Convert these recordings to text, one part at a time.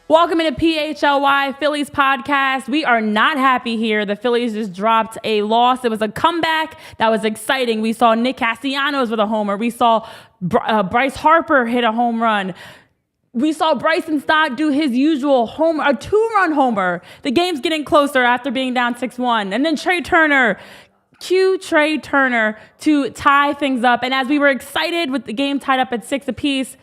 Welcome into PHLY Phillies Podcast. We are not happy here. The Phillies just dropped a loss. It was a comeback that was exciting. We saw Nick Castellanos with a homer. We saw Bryce Harper hit a home run. We saw Bryson Stott do his usual homer, a 2-run homer. The game's getting closer after being down 6-1. And then Trea Turner, Trea Turner to tie things up. And as we were excited with the game tied up at 6 apiece,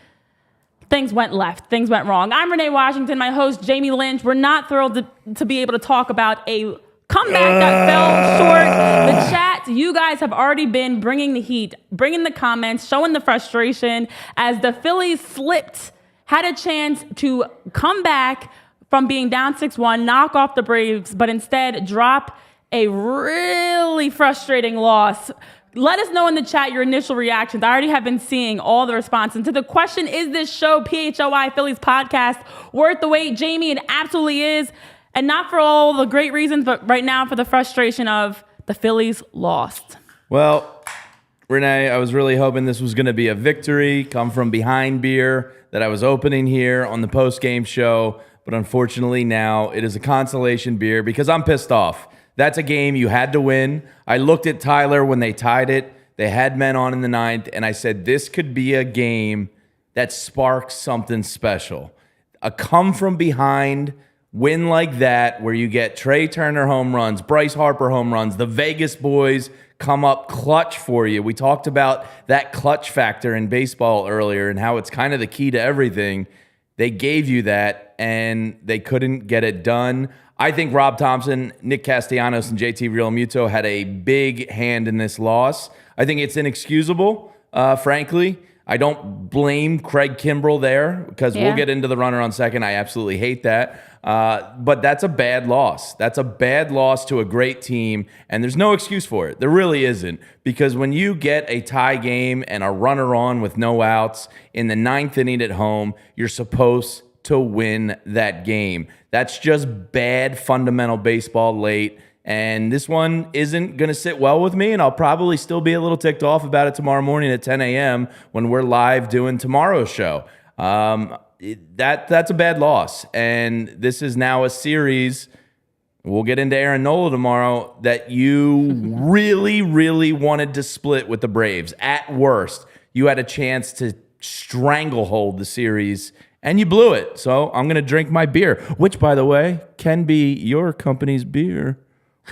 things went left. Things went wrong. I'm Renee Washington, my host, Jamie Lynch. We're not thrilled to be able to talk about a comeback that fell short. The chat, you guys have already been bringing the heat, bringing the comments, showing the frustration as the Phillies slipped, had a chance to come back from being down 6-1, knock off the Braves, but instead drop a really frustrating loss. Let us know in the chat your initial reactions. I already have been seeing all the response. And to the question, is this show, PHLY Phillies Podcast, worth the wait? Jamie, it absolutely is. And not for all the great reasons, but right now for the frustration of the Phillies lost. Well, Renee, I was really hoping this was going to be a victory, come from behind beer that I was opening here on the post-game show. But unfortunately now it is a consolation beer because I'm pissed off. That's a game you had to win. I looked at Tyler when they tied it. They had men on in the 9th, and I said, this could be a game that sparks something special. A come-from-behind win like that where you get Trea Turner home runs, Bryce Harper home runs, the Vegas boys come up clutch for you. We talked about that clutch factor in baseball earlier and how it's kind of the key to everything. They gave you that, and they couldn't get it done. I think Rob Thompson, Nick Castellanos, and JT Realmuto had a big hand in this loss. I think it's inexcusable, frankly. I don't blame Craig Kimbrell there because we'll get into the runner on second. I absolutely hate that. But that's a bad loss. That's a bad loss to a great team, and there's no excuse for it. There really isn't, because when you get a tie game and a runner on with no outs in the 9th inning at home, you're supposed to win that game. That's just bad fundamental baseball late, and this one isn't going to sit well with me, and I'll probably still be a little ticked off about it tomorrow morning at 10 a.m. when we're live doing tomorrow's show. That's a bad loss, and this is now a series, we'll get into Aaron Nola tomorrow, that you really, really wanted to split with the Braves. At worst, you had a chance to stranglehold the series, and you blew it. So I'm going to drink my beer, which, by the way, can be your company's beer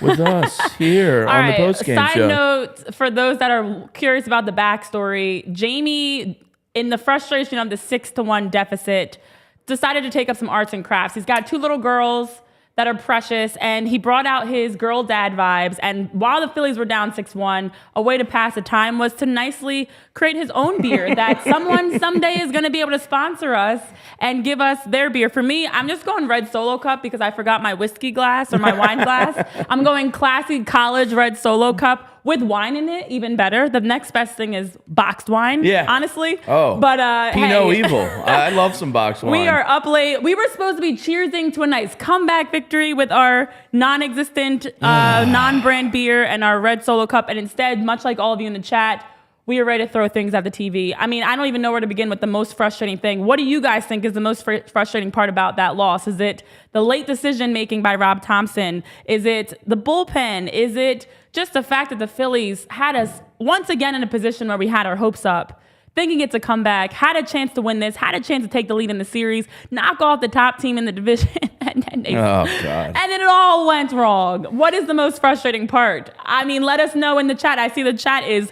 with us here on the postgame show. Side note, for those that are curious about the backstory, Jamie, in the frustration of the 6-1 deficit, decided to take up some arts and crafts. He's got 2 little girls that are precious, and he brought out his girl dad vibes. And while the Phillies were down 6-1, a way to pass the time was to nicely create his own beer that someone someday is going to be able to sponsor us and give us their beer. For me, I'm just going red Solo Cup because I forgot my whiskey glass or my wine glass. I'm going classy college red Solo Cup with wine in it, even better. The next best thing is boxed wine, honestly. Oh, but Pinot Evil. I love some boxed wine. We are up late. We were supposed to be cheersing to a nice comeback victory with our non-existent, non-brand beer and our red Solo Cup, and instead, much like all of you in the chat, we are ready to throw things at the TV. I mean, I don't even know where to begin with the most frustrating thing. What do you guys think is the most frustrating part about that loss? Is it the late decision-making by Rob Thompson? Is it the bullpen? Is it just the fact that the Phillies had us once again in a position where we had our hopes up, thinking it's a comeback, had a chance to win this, had a chance to take the lead in the series, knock off the top team in the division, and then it all went wrong. What is the most frustrating part? I mean, let us know in the chat. I see the chat is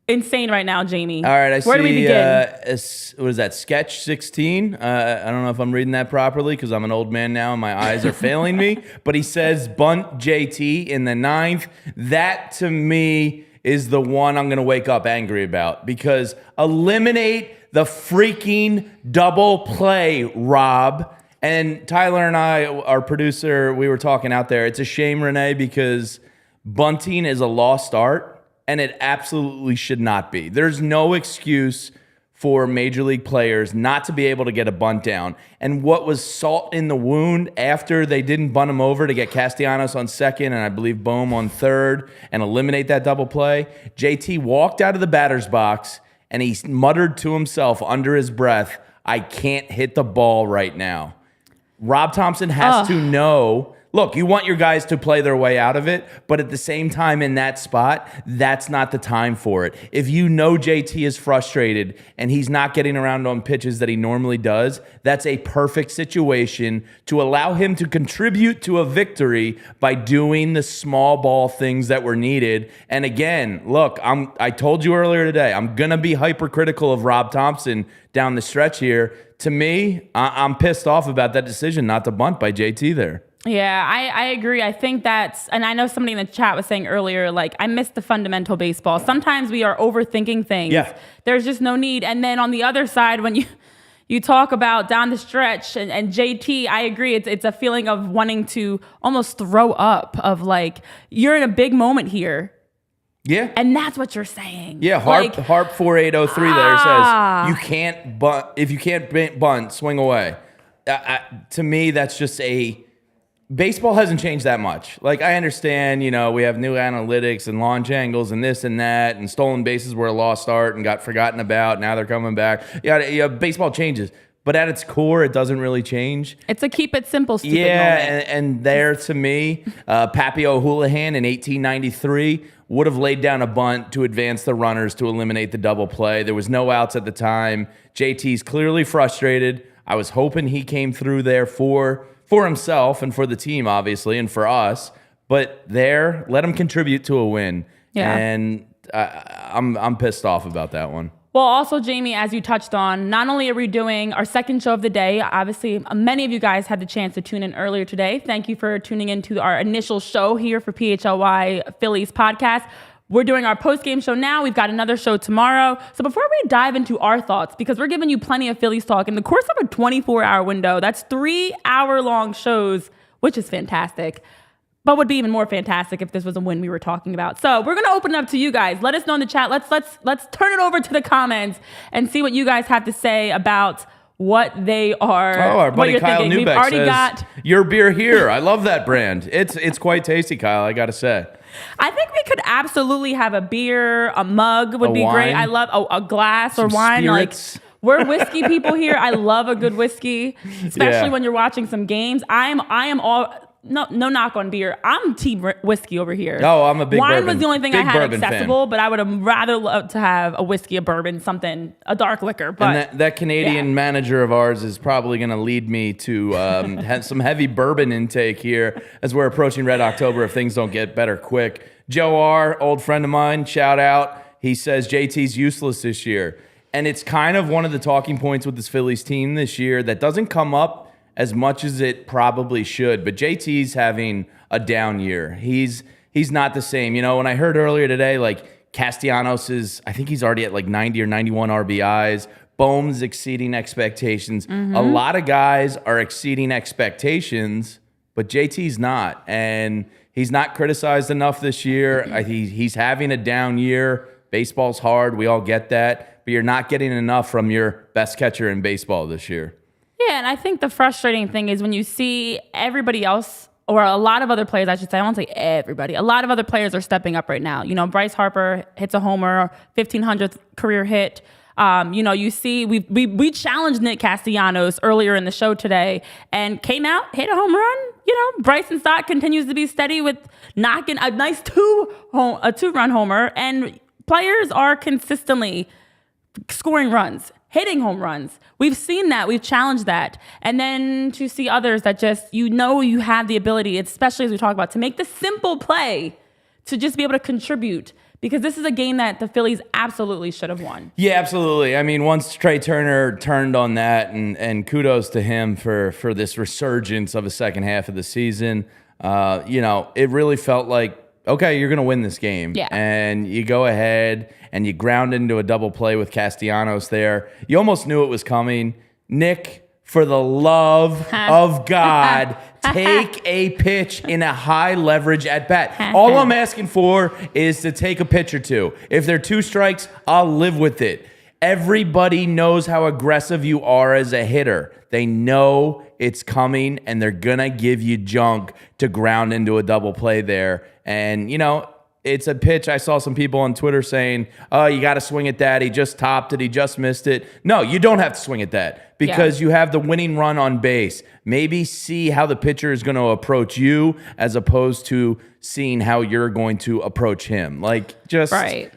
insane right now, Jamie. All right, Where do we begin? What is that, Sketch 16? I don't know if I'm reading that properly because I'm an old man now and my eyes are failing me. But he says bunt JT in the 9th. That, to me, is the one I'm going to wake up angry about because eliminate the freaking double play, Rob. And Tyler and I, our producer, we were talking out there. It's a shame, Renee, because bunting is a lost art. And it absolutely should not be. There's no excuse for major league players not to be able to get a bunt down. And what was salt in the wound after they didn't bunt him over to get Castellanos on second and I believe Bohm on third and eliminate that double play, JT walked out of the batter's box and he muttered to himself under his breath, I can't hit the ball right now. Rob Thompson has to know. Look, you want your guys to play their way out of it, but at the same time in that spot, that's not the time for it. If you know JT is frustrated and he's not getting around on pitches that he normally does, that's a perfect situation to allow him to contribute to a victory by doing the small ball things that were needed. And again, look, I told you earlier today, I'm going to be hypercritical of Rob Thompson down the stretch here. To me, I'm pissed off about that decision not to bunt by JT there. Yeah, I agree. I think that's, and I know somebody in the chat was saying earlier, like, I miss the fundamental baseball. Sometimes we are overthinking things. Yeah. There's just no need. And then on the other side, when you talk about down the stretch and JT, I agree. It's a feeling of wanting to almost throw up of like, you're in a big moment here. Yeah. And that's what you're saying. Yeah, Harp 4803 there says, you can't bunt, if you can't bunt, swing away. To me, that's just baseball hasn't changed that much. Like, I understand, we have new analytics and launch angles and this and that, and stolen bases were a lost art and got forgotten about. Now they're coming back. Yeah, baseball changes. But at its core, it doesn't really change. It's a keep it simple, stupid moment. And there, to me, Pappy O'Houlihan in 1893 would have laid down a bunt to advance the runners to eliminate the double play. There was no outs at the time. JT's clearly frustrated. I was hoping he came through there for himself and for the team, obviously, and for us. But there, let him contribute to a win. Yeah. And I'm pissed off about that one. Well, also, Jamie, as you touched on, not only are we doing our second show of the day, obviously, many of you guys had the chance to tune in earlier today. Thank you for tuning in to our initial show here for PHLY Phillies Podcast. We're doing our post-game show now. We've got another show tomorrow. So before we dive into our thoughts, because we're giving you plenty of Phillies talk in the course of a 24-hour window, that's 3-hour-long shows, which is fantastic. But would be even more fantastic if this was a win we were talking about. So we're going to open it up to you guys. Let us know in the chat. Let's turn it over to the comments and see what you guys have to say about what they are. Oh, our buddy Kyle thinking. Newbeck says, your beer here. I love that brand. It's quite tasty, Kyle, I got to say. I think we could absolutely have a beer, a mug would be great. I love a glass or wine. Spirits. Like, we're whiskey people here. I love a good whiskey, especially when you're watching some games. I am all... No knock on beer. I'm team whiskey over here. Oh, I'm a big wine bourbon. was the only thing I had accessible, fan. but I would have rather loved to have a whiskey, a bourbon, something, a dark liquor. But and that Canadian manager of ours is probably going to lead me to have some heavy bourbon intake here as we're approaching Red October if things don't get better quick. Joe R., old friend of mine, shout out. He says JT's useless this year. And it's kind of one of the talking points with this Phillies team this year that doesn't come up as much as it probably should. But JT's having a down year. He's not the same. When I heard earlier today, like Castellanos I think he's already at like 90 or 91 RBIs. Bohm's exceeding expectations. A lot of guys are exceeding expectations, but JT's not. And he's not criticized enough this year. He's having a down year. Baseball's hard. We all get that. But you're not getting enough from your best catcher in baseball this year. Yeah, and I think the frustrating thing is when you see everybody else, or a lot of other players, I should say, I won't say everybody, a lot of other players are stepping up right now. Bryce Harper hits a homer, 1,500th career hit. You see, we challenged Nick Castellanos earlier in the show today and came out, hit a home run. Bryson Stott continues to be steady with knocking a nice two-run homer, and players are consistently scoring runs, hitting home runs. We've seen that. We've challenged that. And then to see others that just, you have the ability, especially as we talk about, to make the simple play, to just be able to contribute. because this is a game that the Phillies absolutely should have won. Yeah, absolutely. I mean, once Trea Turner turned on that, and kudos to him for this resurgence of a second half of the season, it really felt like, okay, you're going to win this game. Yeah. And you go ahead and you ground into a double play with Castellanos there. You almost knew it was coming. Nick, for the love of God, take a pitch in a high leverage at bat. All I'm asking for is to take a pitch or two. If they're 2 strikes, I'll live with it. Everybody knows how aggressive you are as a hitter. They know it's coming, and they're going to give you junk to ground into a double play there. And, it's a pitch. I saw some people on Twitter saying, oh, you got to swing at that. He just topped it. He just missed it. No, you don't have to swing at that because you have the winning run on base. Maybe see how the pitcher is going to approach you as opposed to seeing how you're going to approach him. Just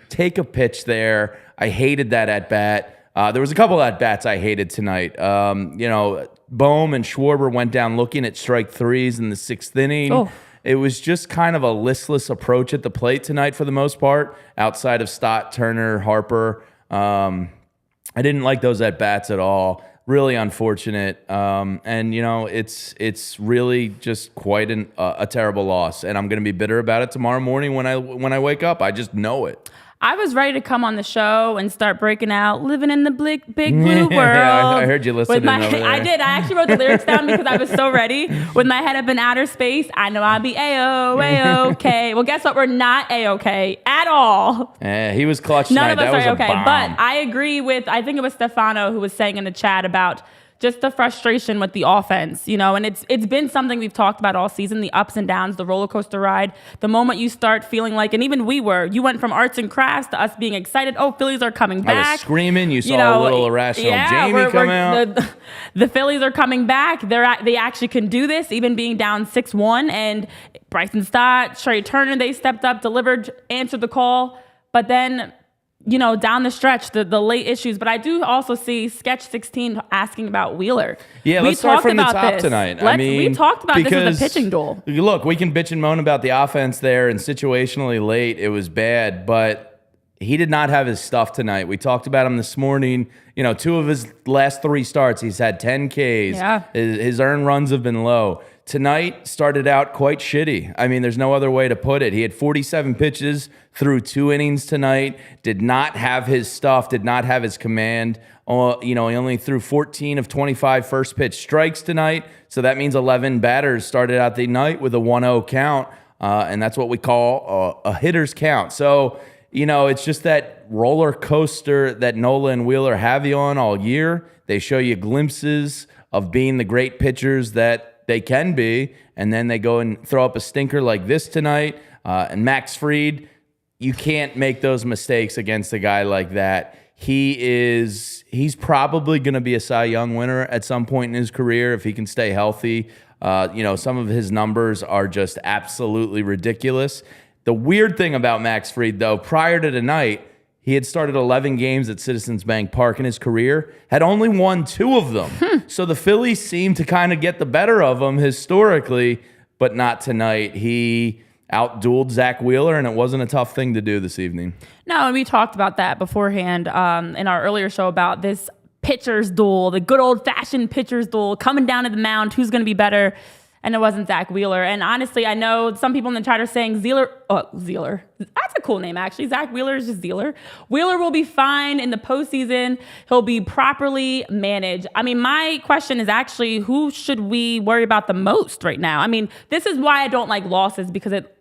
take a pitch there. I hated that at bat. There was a couple at bats I hated tonight. Bohm and Schwarber went down looking at strike 3s in the 6th inning. Oh. It was just kind of a listless approach at the plate tonight for the most part, outside of Stott, Turner, Harper. I didn't like those at bats at all. Really unfortunate. It's really just quite a terrible loss, and I'm going to be bitter about it tomorrow morning when I wake up. I just know it. I was ready to come on the show and start breaking out "Living in the Big Blue World." I heard you listening over there. I did. I actually wrote the lyrics down because I was so ready. With my head up in outer space, I know I'll be A-OK. Well, guess what? We're not A-OK at all. He was clutch tonight. None of us are okay. But I agree with, I think it was Stefano who was saying in the chat about just the frustration with the offense, and it's been something we've talked about all season, the ups and downs, the roller coaster ride. The moment you start feeling like, and even you went from arts and crafts to us being excited. Oh, Phillies are coming back. I was screaming. You saw a little irrational Jamie come out. The Phillies are coming back. They actually can do this, even being down 6-1. And Bryson Stott, Trea Turner, they stepped up, delivered, answered the call. But then, down the stretch, the late issues. But I do also see Sketch 16 asking about Wheeler. Yeah, let's start from the top tonight. We talked about this as a pitching duel. Look, we can bitch and moan about the offense there, and situationally late, it was bad. But he did not have his stuff tonight. We talked about him this morning. 2 of his last 3 starts, he's had 10 Ks. Yeah. His earned runs have been low. Tonight started out quite shitty. There's no other way to put it. He had 47 pitches through 2 innings tonight, did not have his stuff, did not have his command. He only threw 14 of 25 first pitch strikes tonight. So that means 11 batters started out the night with a 1-0 count. And that's what we call a hitter's count. So, it's just that roller coaster that Nola and Wheeler have you on all year. They show you glimpses of being the great pitchers that they can be, and then they go and throw up a stinker like this tonight. And Max Fried, you can't make those mistakes against a guy like that. He's probably going to be a Cy Young winner at some point in his career if he can stay healthy. Some of his numbers are just absolutely ridiculous. The weird thing about Max Fried, though, prior to tonight, he had started 11 games at Citizens Bank Park in his career, had only won 2 of them. So the Phillies seemed to kind of get the better of him historically, but not tonight. He outdueled Zach Wheeler, and it wasn't a tough thing to do this evening. No, and we talked about that beforehand in our earlier show about this pitcher's duel, the good old-fashioned pitcher's duel, coming down to the mound, who's going to be better. And it wasn't Zach Wheeler. And honestly, I know some people in the chat are saying Zealer. That's a cool name, actually. Zach Wheeler is just Zealer. Wheeler will be fine in the postseason. He'll be properly managed. My question is actually, who should we worry about the most right now? This is why I don't like losses, because it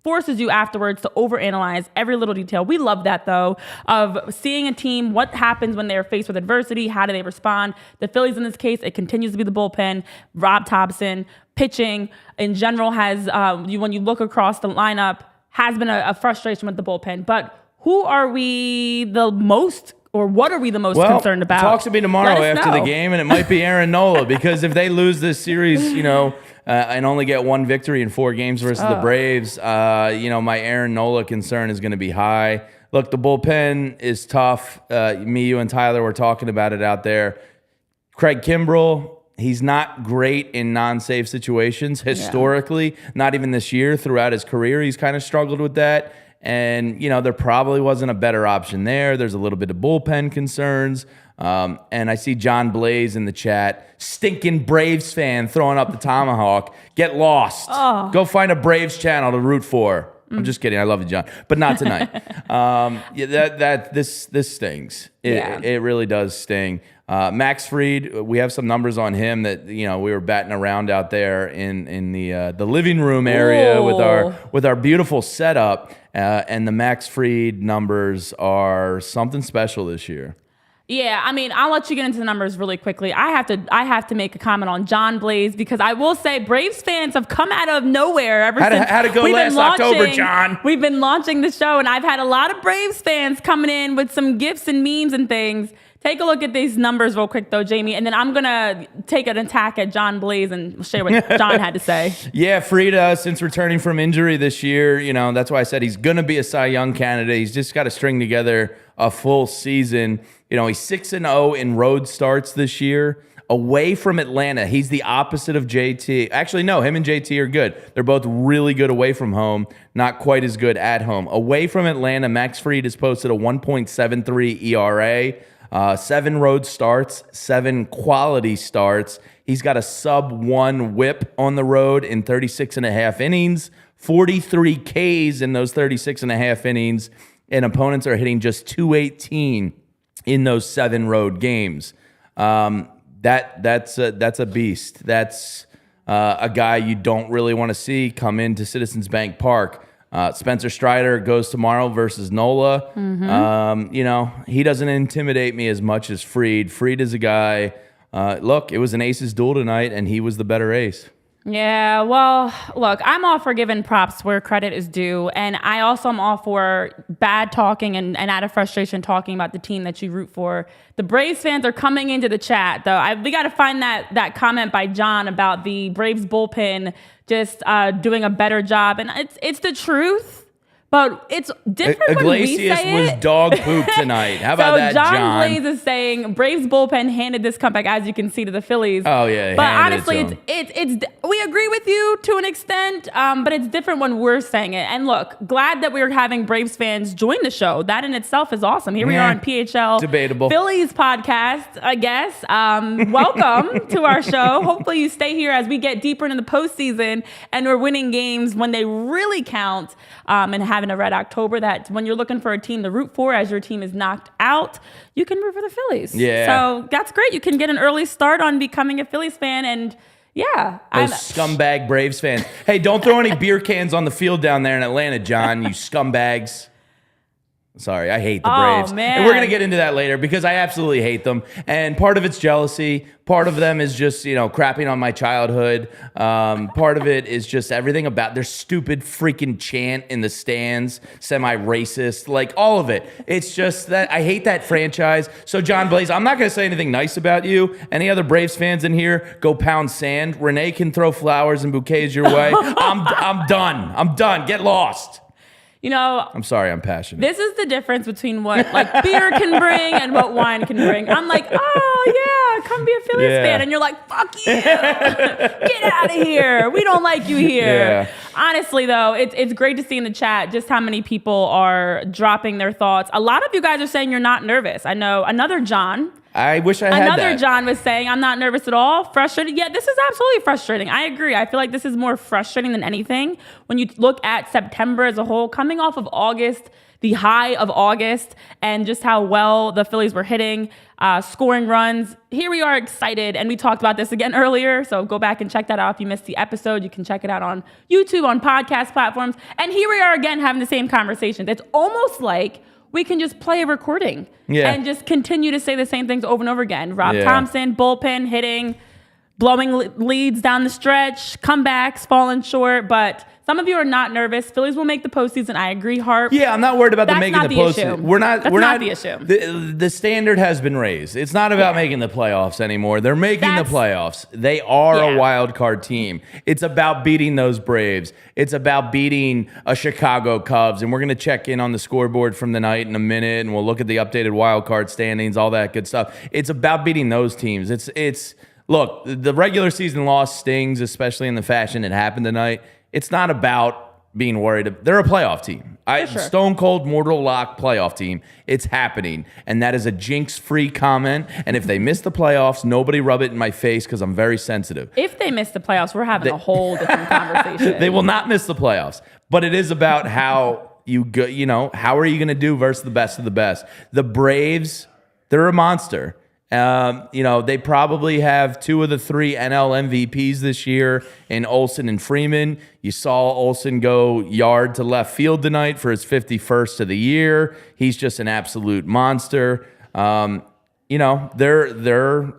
forces you afterwards to overanalyze every little detail. We love that, though, of seeing a team, what happens when they're faced with adversity, how do they respond. The Phillies, in this case, it continues to be the bullpen. Rob Thompson, pitching in general has, when you look across the lineup, has been a frustration with the bullpen. But who are we the most, or what are we the most concerned about? Talk to me tomorrow after the game, and it might be Aaron Nola, because if they lose this series, and only get 1 victory in 4 games versus the Braves, my Aaron Nola concern is going to be high. Look, the bullpen is tough. You and Tyler were talking about it out there. Craig Kimbrell, he's not great in non-save situations historically. Not even this year. Throughout his career, he's kind of struggled with that. And, there probably wasn't a better option there. There's a little bit of bullpen concerns. And I see John Blaze in the chat, stinking Braves fan throwing up the tomahawk. Get lost. Oh. Go find a Braves channel to root for. I'm just kidding. I love you, John, but not tonight. This stings. It really does sting. Max Fried, we have some numbers on him that we were batting around out there in the living room area with our beautiful setup, and the Max Fried numbers are something special this year. Yeah, I mean, I'll let you get into the numbers really quickly. I have to make a comment on John Blaze because I will say Braves fans have come out of nowhere ever since. How'd it go last October, John? We've been launching the show, and I've had a lot of Braves fans coming in with some gifts and memes and things. Take a look at these numbers real quick, though, Jamie, and then I'm going to take an attack at John Blaze and share what John had to say. Yeah, Fried, since returning from injury this year, that's why I said he's going to be a Cy Young candidate. He's just got to string together a full season. He's 6-0 in road starts this year. Away from Atlanta, he's the opposite of JT. Actually, no, him and JT are good. They're both really good away from home, not quite as good at home. Away from Atlanta, Max Fried has posted a 1.73 ERA, 7 road starts, 7 quality starts. He's got a sub-1 whip on the road in 36.5 innings, 43 Ks in those 36.5 innings, and opponents are hitting just 218 in those 7 road games. That's a beast. That's a guy you don't really want to see come into Citizens Bank Park. Spencer Strider goes tomorrow versus Nola. He doesn't intimidate me as much as Fried. Fried is a guy. Look, it was an aces duel tonight, and he was the better ace. Yeah, well, look, I'm all for giving props where credit is due. And I also am all for bad talking and out of frustration talking about the team that you root for. The Braves fans are coming into the chat, though. We got to find that comment by John about the Braves bullpen just doing a better job. And it's the truth. But it's different when we say it. Iglesias was dog poop tonight. How about that, John? So John Blaze is saying Braves bullpen handed this comeback, as you can see, to the Phillies. Oh, yeah. But honestly, it's we agree with you to an extent, but it's different when we're saying it. And look, glad that we're having Braves fans join the show. That in itself is awesome. Here we are on PHL Debatable. Phillies Podcast, I guess. Welcome to our show. Hopefully you stay here as we get deeper into the postseason and we're winning games when they really count, and having a red October, that when you're looking for a team to root for as your team is knocked out, you can root for the Phillies. Yeah. So that's great. You can get an early start on becoming a Phillies fan. And yeah. Those scumbag Braves fans. Hey, don't throw any beer cans on the field down there in Atlanta, John, you scumbags. Sorry, I hate the Braves. Man. And we're going to get into that later because I absolutely hate them. And part of it's jealousy. Part of them is just, crapping on my childhood. Part of it is just everything about their stupid freaking chant in the stands, semi-racist, like all of it. It's just that I hate that franchise. So, John Blaze, I'm not going to say anything nice about you. Any other Braves fans in here, go pound sand. Renee can throw flowers and bouquets your way. I'm done. I'm done. Get lost. I'm sorry, I'm passionate. This is the difference between what beer can bring and what wine can bring. I'm like, oh yeah, come be a Phillies fan, and you're like, fuck you, get out of here. We don't like you here. Yeah. Honestly, though, it's great to see in the chat just how many people are dropping their thoughts. A lot of you guys are saying you're not nervous. I know another John. I wish I had Another John was saying, I'm not nervous at all. Frustrated. Yeah, this is absolutely frustrating. I agree. I feel like this is more frustrating than anything. When you look at September as a whole, coming off of August, the high of August, and just how well the Phillies were hitting, scoring runs. Here we are excited, and we talked about this again earlier, so go back and check that out. If you missed the episode, you can check it out on YouTube, on podcast platforms. And here we are again having the same conversation. It's almost like we can just play a recording and just continue to say the same things over and over again. Rob Thompson, bullpen, hitting, blowing leads down the stretch, comebacks, falling short. But some of you are not nervous. Phillies will make the postseason. I agree, Harp. Yeah, I'm not worried about them making the postseason. We're not the issue. The standard has been raised. It's not about making the playoffs anymore. They're making the playoffs. They are a wild card team. It's about beating those Braves. It's about beating a Chicago Cubs. And we're going to check in on the scoreboard from the night in a minute, and we'll look at the updated wild card standings, all that good stuff. It's about beating those teams. Look, the regular season loss stings, especially in the fashion it happened tonight. It's not about being worried. They're a playoff team. Sure. Stone cold mortal lock playoff team. It's happening. And that is a jinx-free comment. And if they miss the playoffs, nobody rub it in my face because I'm very sensitive. If they miss the playoffs, we're having a whole different conversation. They will not miss the playoffs. But it is about how you go, how are you going to do versus the best of the best? The Braves, they're a monster. They probably have 2 of the 3 NL MVPs this year in Olsen and Freeman. You saw Olsen go yard to left field tonight for his 51st of the year. He's just an absolute monster. They're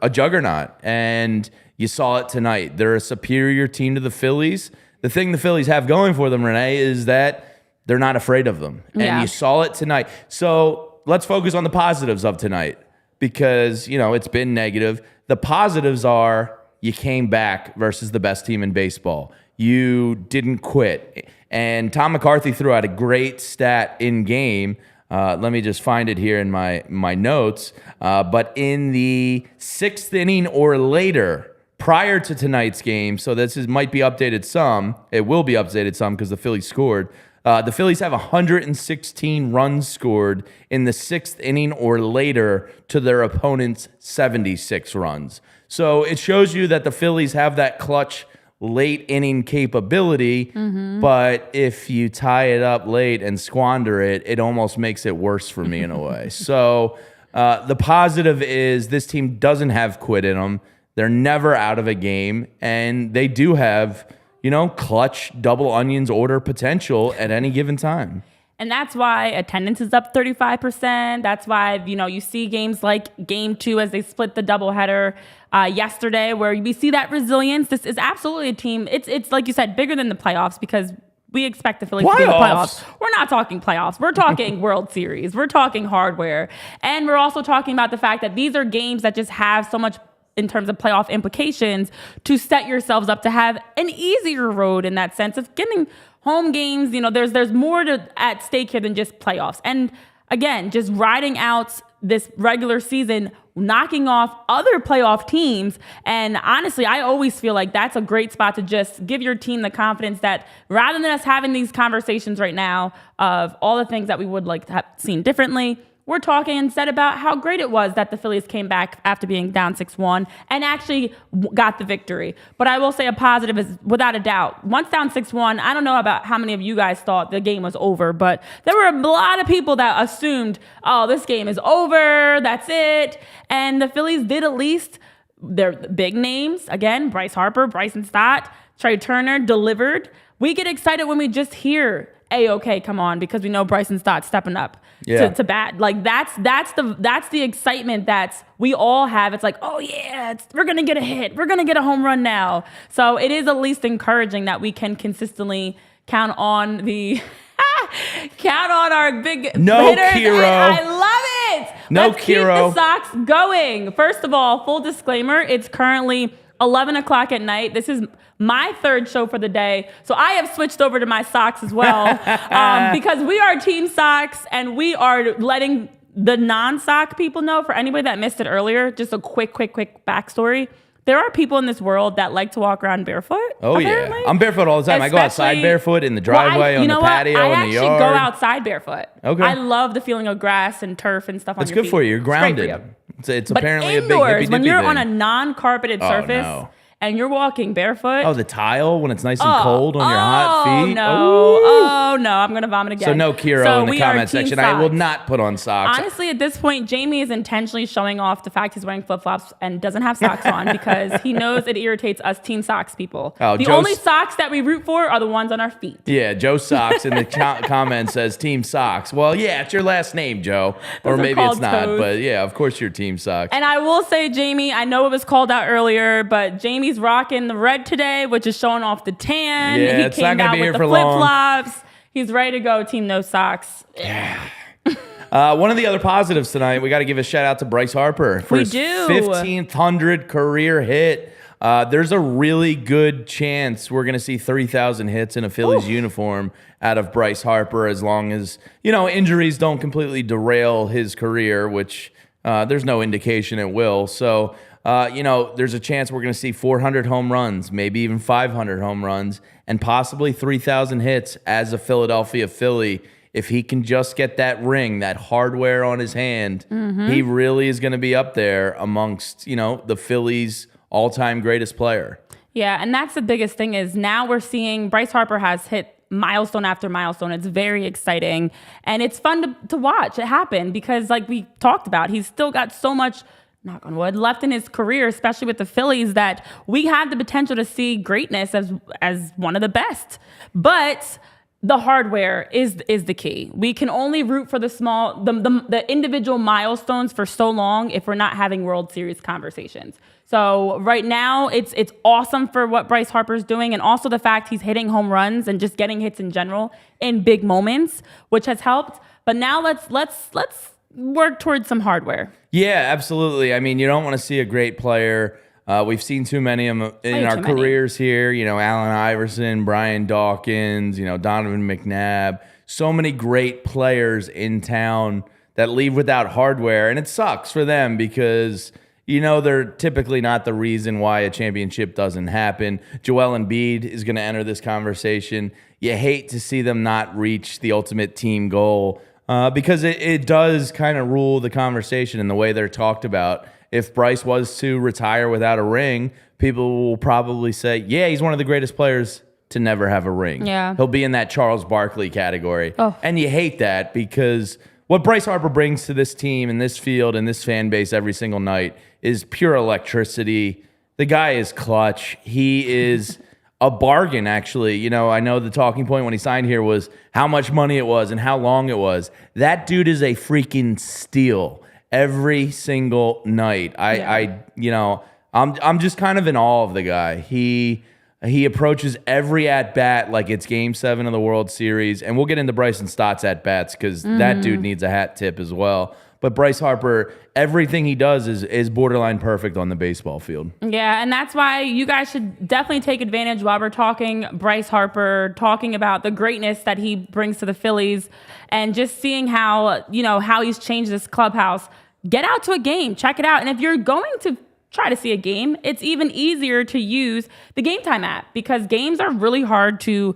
a juggernaut, and you saw it tonight. They're a superior team to the Phillies. The thing the Phillies have going for them, Renee, is that they're not afraid of them. And you saw it tonight. So let's focus on the positives of tonight. Because, it's been negative. The positives are you came back versus the best team in baseball. You didn't quit. And Tom McCarthy threw out a great stat in game. Let me just find it here in my notes. But in the 6th inning or later, prior to tonight's game, so might be updated some. It will be updated some because the Phillies scored. The Phillies have 116 runs scored in the 6th inning or later to their opponent's 76 runs. So it shows you that the Phillies have that clutch late inning capability, but if you tie it up late and squander it, it almost makes it worse for me in a way. So the positive is this team doesn't have quit in them. They're never out of a game, and they do have clutch double onions order potential at any given time. And that's why attendance is up 35%. That's why, you see games like Game 2 as they split the doubleheader yesterday, where we see that resilience. This is absolutely a team. It's like you said, bigger than the playoffs because we expect the Phillies to be in the playoffs. We're not talking playoffs. We're talking World Series. We're talking hardware. And we're also talking about the fact that these are games that just have so much in terms of playoff implications to set yourselves up to have an easier road in that sense of getting home games. There's more at stake here than just playoffs. And again, just riding out this regular season, knocking off other playoff teams. And honestly, I always feel like that's a great spot to just give your team the confidence that rather than us having these conversations right now of all the things that we would like to have seen differently, we're talking instead about how great it was that the Phillies came back after being down 6-1 and actually got the victory. But I will say a positive is, without a doubt, once down 6-1, I don't know about how many of you guys thought the game was over, but there were a lot of people that assumed, oh, this game is over, that's it. And the Phillies did at least their big names. Again, Bryce Harper, Bryson Stott, Trea Turner delivered. We get excited when we just hear A-OK come on because we know Bryson Stott stepping up to bat. Like that's the excitement that we all have. It's like, oh yeah, we're gonna get a hit, we're gonna get a home run now. So it is at least encouraging that we can consistently count on our big hitters. Hero. I love it. Let's keep the Sox going. First of all, full disclaimer: it's currently 11 o'clock at night. This is my 3rd show for the day. So I have switched over to my Sox as well because we are Team Sox and we are letting the non-Sox people know. For anybody that missed it earlier, just a quick backstory. There are people in this world that like to walk around barefoot. Oh, apparently. Yeah. I'm barefoot all the time. I go outside barefoot in the driveway, on the patio, in the yard. I actually go outside barefoot. Okay. I love the feeling of grass and turf and stuff on your feet. It's good for you. You're grounded. It's apparently indoors, a big hippy-dippy when you're thing. on a non-carpeted surface and you're walking barefoot. Oh, the tile when it's nice and cold on your hot feet. Oh, no. I'm going to vomit again. So no Kiro in the comment section. Sox. I will not put on socks. Honestly, at this point, Jamie is intentionally showing off the fact he's wearing flip-flops and doesn't have socks on because he knows it irritates us Team Sox people. The only socks that we root for are the ones on our feet. Yeah, Joe Sox in the comment says Team Sox. Well, yeah, it's your last name, Joe. Or maybe it's not. Toes. But yeah, of course you're Team Sox. And I will say, Jamie, I know it was called out earlier, but Jamie's rocking the red today, which is showing off the tan. Yeah, he came out with the flip-flops. He's ready to go, Team No Socks. Yeah. One of the other positives tonight, we got to give a shout out to Bryce Harper for his 1,500 career hit. There's a really good chance we're going to see 3,000 hits in a Phillies uniform out of Bryce Harper as long as, injuries don't completely derail his career, which there's no indication it will. So, there's a chance we're going to see 400 home runs, maybe even 500 home runs, and possibly 3,000 hits as a Philadelphia Philly if he can just get that ring, that hardware on his hand, he really is going to be up there amongst, the Phillies' all-time greatest player. Yeah, and that's the biggest thing is now we're seeing Bryce Harper has hit milestone after milestone. It's very exciting, and it's fun to watch it happen because, like we talked about, he's still got so much, knock on wood, left in his career, especially with the Phillies, that we have the potential to see greatness as one of the best. But the hardware is the key. We can only root for the individual milestones for so long if we're not having World Series conversations. So right now, it's awesome for what Bryce Harper's doing, and also the fact he's hitting home runs and just getting hits in general in big moments, which has helped. But now let's work towards some hardware. Yeah, absolutely. I mean, you don't want to see a great player. We've seen too many of them in our careers here. Allen Iverson, Brian Dawkins, Donovan McNabb. So many great players in town that leave without hardware, and it sucks for them because they're typically not the reason why a championship doesn't happen. Joel Embiid is going to enter this conversation. You hate to see them not reach the ultimate team goal because it does kind of rule the conversation in the way they're talked about. If Bryce was to retire without a ring, people will probably say, yeah, he's one of the greatest players to never have a ring. Yeah. He'll be in that Charles Barkley category. Oh. And you hate that because what Bryce Harper brings to this team and this field and this fan base every single night is pure electricity. The guy is clutch. He is a bargain, actually. I know the talking point when he signed here was how much money it was and how long it was. That dude is a freaking steal every single night. I'm just kind of in awe of the guy. He approaches every at-bat like it's Game 7 of the World Series. And we'll get into Bryson Stott's at-bats because that dude needs a hat tip as well. But Bryce Harper, everything he does is borderline perfect on the baseball field. Yeah, and that's why you guys should definitely take advantage while we're talking Bryce Harper, talking about the greatness that he brings to the Phillies, and just seeing how he's changed this clubhouse. Get out to a game, check it out. And if you're going to try to see a game, it's even easier to use the Game Time app because games are really hard to,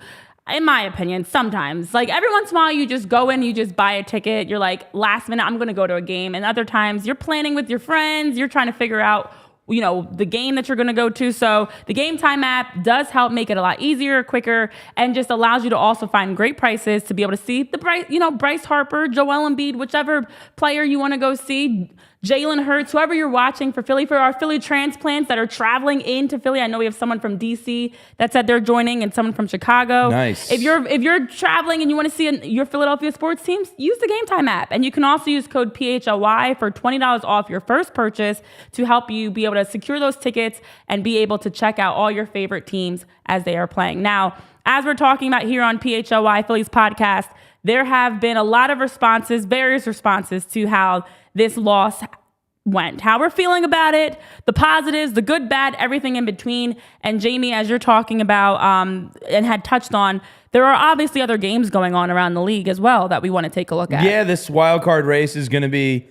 in my opinion, sometimes. Like every once in a while, you just go in, you just buy a ticket. You're like, last minute, I'm going to go to a game. And other times, you're planning with your friends. You're trying to figure out, the game that you're going to go to. So the Game Time app does help make it a lot easier, quicker, and just allows you to also find great prices to be able to see the Bryce Harper, Joel Embiid, whichever player you want to go see. Jalen Hurts, whoever you're watching for our Philly transplants that are traveling into Philly. I know we have someone from DC that said they're joining and someone from Chicago. Nice. If you're traveling and you want to see your Philadelphia sports teams, use the Game Time app. And you can also use code PHLY for $20 off your first purchase to help you be able to secure those tickets and be able to check out all your favorite teams as they are playing. Now, as we're talking about here on PHLY Phillies Podcast, there have been a lot of various responses to how this loss went, how we're feeling about it, the positives, the good, bad, everything in between. And Jamie, as you're talking about and had touched on, there are obviously other games going on around the league as well that we want to take a look at. Yeah, this wild card race is going to be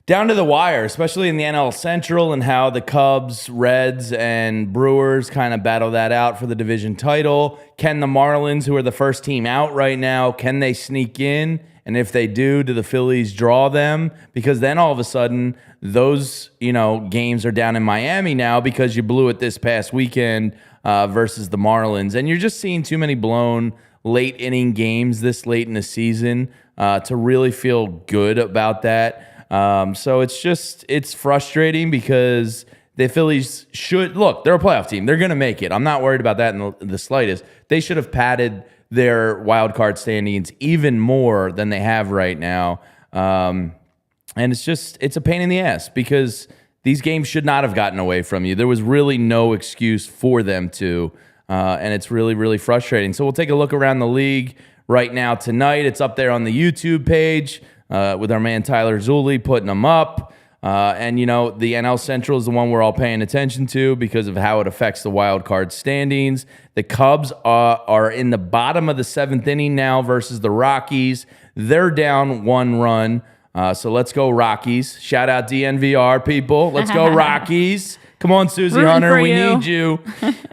down to the wire, especially in the NL Central and how the Cubs, Reds, and Brewers kind of battle that out for the division title. Can the Marlins, who are the first team out right now, can they sneak in? And if they do the Phillies draw them? Because then all of a sudden, those games are down in Miami now because you blew it this past weekend versus the Marlins. And you're just seeing too many blown late inning games this late in the season to really feel good about that. So it's frustrating because the Phillies should, look, they're a playoff team. They're going to make it. I'm not worried about that in the slightest. They should have padded their wild card standings even more than they have right now. And it's a pain in the ass because these games should not have gotten away from you. There was really no excuse for them to, and it's really, really frustrating. So we'll take a look around the league right now tonight. It's up there on the YouTube page with our man Tyler Zulli putting them up. And, the NL Central is the one we're all paying attention to because of how it affects the wild card standings. The Cubs are in the bottom of the 7th inning now versus the Rockies. They're down 1 run. So let's go Rockies. Shout out DNVR, people. Let's go Rockies. Come on, Susie Rooting Hunter, for we you. need you.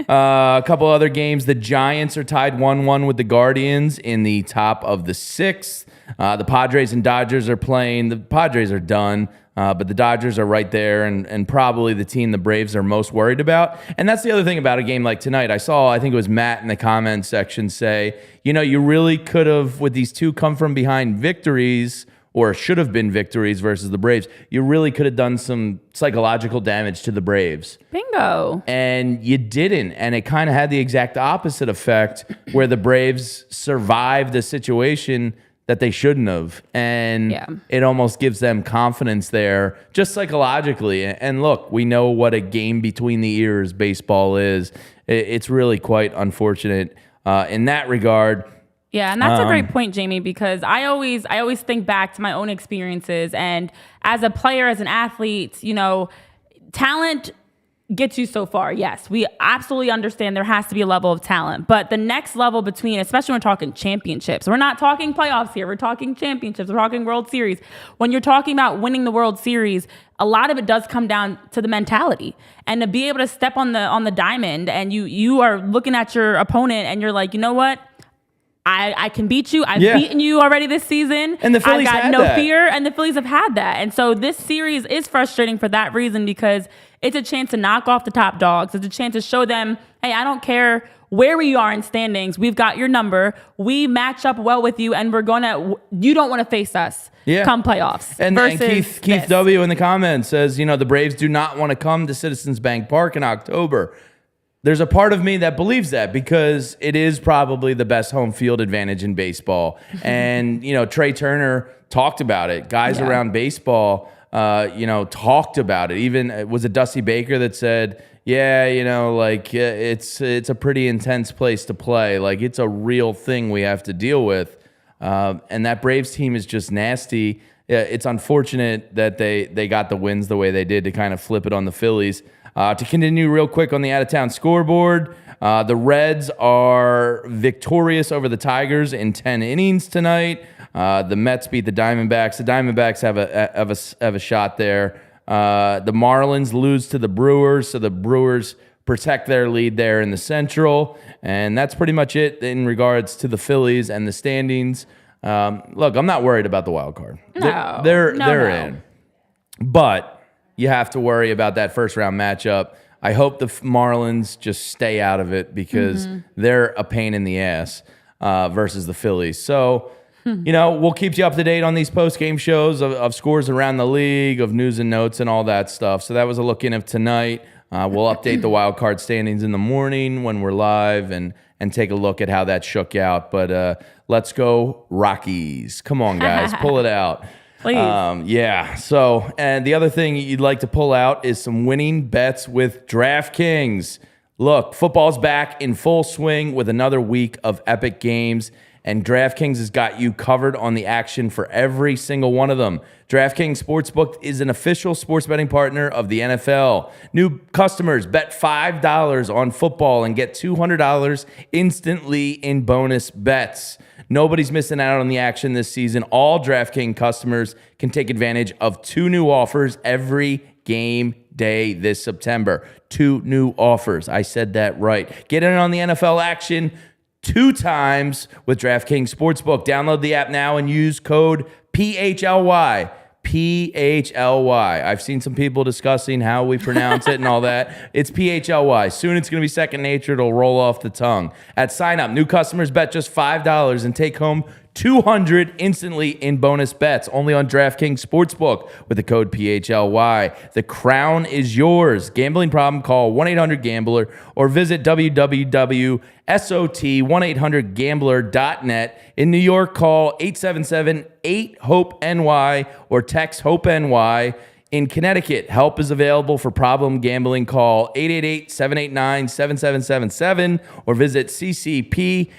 A couple other games. The Giants are tied 1-1 with the Guardians in the top of the 6th. The Padres and Dodgers are playing. The Padres are done, but the Dodgers are right there and probably the team the Braves are most worried about. And that's the other thing about a game like tonight. I think it was Matt in the comments section say, you really could have, with these two come from behind victories, or should have been victories versus the Braves, you really could have done some psychological damage to the Braves. Bingo. And you didn't. And it kind of had the exact opposite effect where the Braves survived the situation that they shouldn't have. And it almost gives them confidence there, just psychologically. And look, we know what a game between the ears baseball is. It's really quite unfortunate in that regard. Yeah, and that's a great point, Jamie, because I always think back to my own experiences. And as a player, as an athlete, talent gets you so far. Yes, we absolutely understand there has to be a level of talent. But the next level between, especially when we're talking championships, we're not talking playoffs here. We're talking championships. We're talking World Series. When you're talking about winning the World Series, a lot of it does come down to the mentality. And to be able to step on the diamond and you are looking at your opponent and you're like, you know what? I can beat you. I've beaten you already this season. And the Phillies I've got had no that. fear, and the Phillies have had that. And so this series is frustrating for that reason because it's a chance to knock off the top dogs. It's a chance to show them, hey, I don't care where we are in standings. We've got your number. We match up well with you, and you don't want to face us come playoffs. And Keith W. in the comments says, the Braves do not want to come to Citizens Bank Park in October. There's a part of me that believes that because it is probably the best home field advantage in baseball. And, Trea Turner talked about it. Guys around baseball, talked about it. Even was it Dusty Baker that said, it's a pretty intense place to play. Like it's a real thing we have to deal with. And that Braves team is just nasty. It's unfortunate that they got the wins the way they did to kind of flip it on the Phillies. To continue real quick on the out-of-town scoreboard, the Reds are victorious over the Tigers in 10 innings tonight. The Mets beat the Diamondbacks. The Diamondbacks have a shot there. The Marlins lose to the Brewers, so the Brewers protect their lead there in the Central. And that's pretty much it in regards to the Phillies and the standings. Look, I'm not worried about the wild card. No, they're in. But you have to worry about that first round matchup. I hope the Marlins just stay out of it because they're a pain in the ass versus the Phillies. So, we'll keep you up to date on these post-game shows of scores around the league, of news and notes and all that stuff. So that was a look in of tonight. We'll update the wild card standings in the morning when we're live and take a look at how that shook out. But let's go Rockies. Come on, guys. Pull it out. Please. So, and the other thing you'd like to pull out is some winning bets with DraftKings. Look, football's back in full swing with another week of epic games, and DraftKings has got you covered on the action for every single one of them. DraftKings Sportsbook is an official sports betting partner of the NFL. New customers bet $5 on football and get $200 instantly in bonus bets. Nobody's missing out on the action this season. All DraftKings customers can take advantage of 2 new offers every game day this September. 2 new offers. I said that right. Get in on the NFL action 2 times with DraftKings Sportsbook. Download the app now and use code PHLY. PHLY. I've seen some people discussing how we pronounce it and all that. It's PHLY. Soon it's going to be second nature. It'll roll off the tongue. At sign up, new customers bet just $5 and take home $200 instantly in bonus bets only on DraftKings Sportsbook with the code PHLY. The crown is yours. Gambling problem? Call 1-800-GAMBLER or visit www.sot1800gambler.net. In New York, call 877-8-HOPE-NY or text HOPE-NY. In Connecticut, help is available for problem gambling. Call 888-789-7777 or visit ccp.org.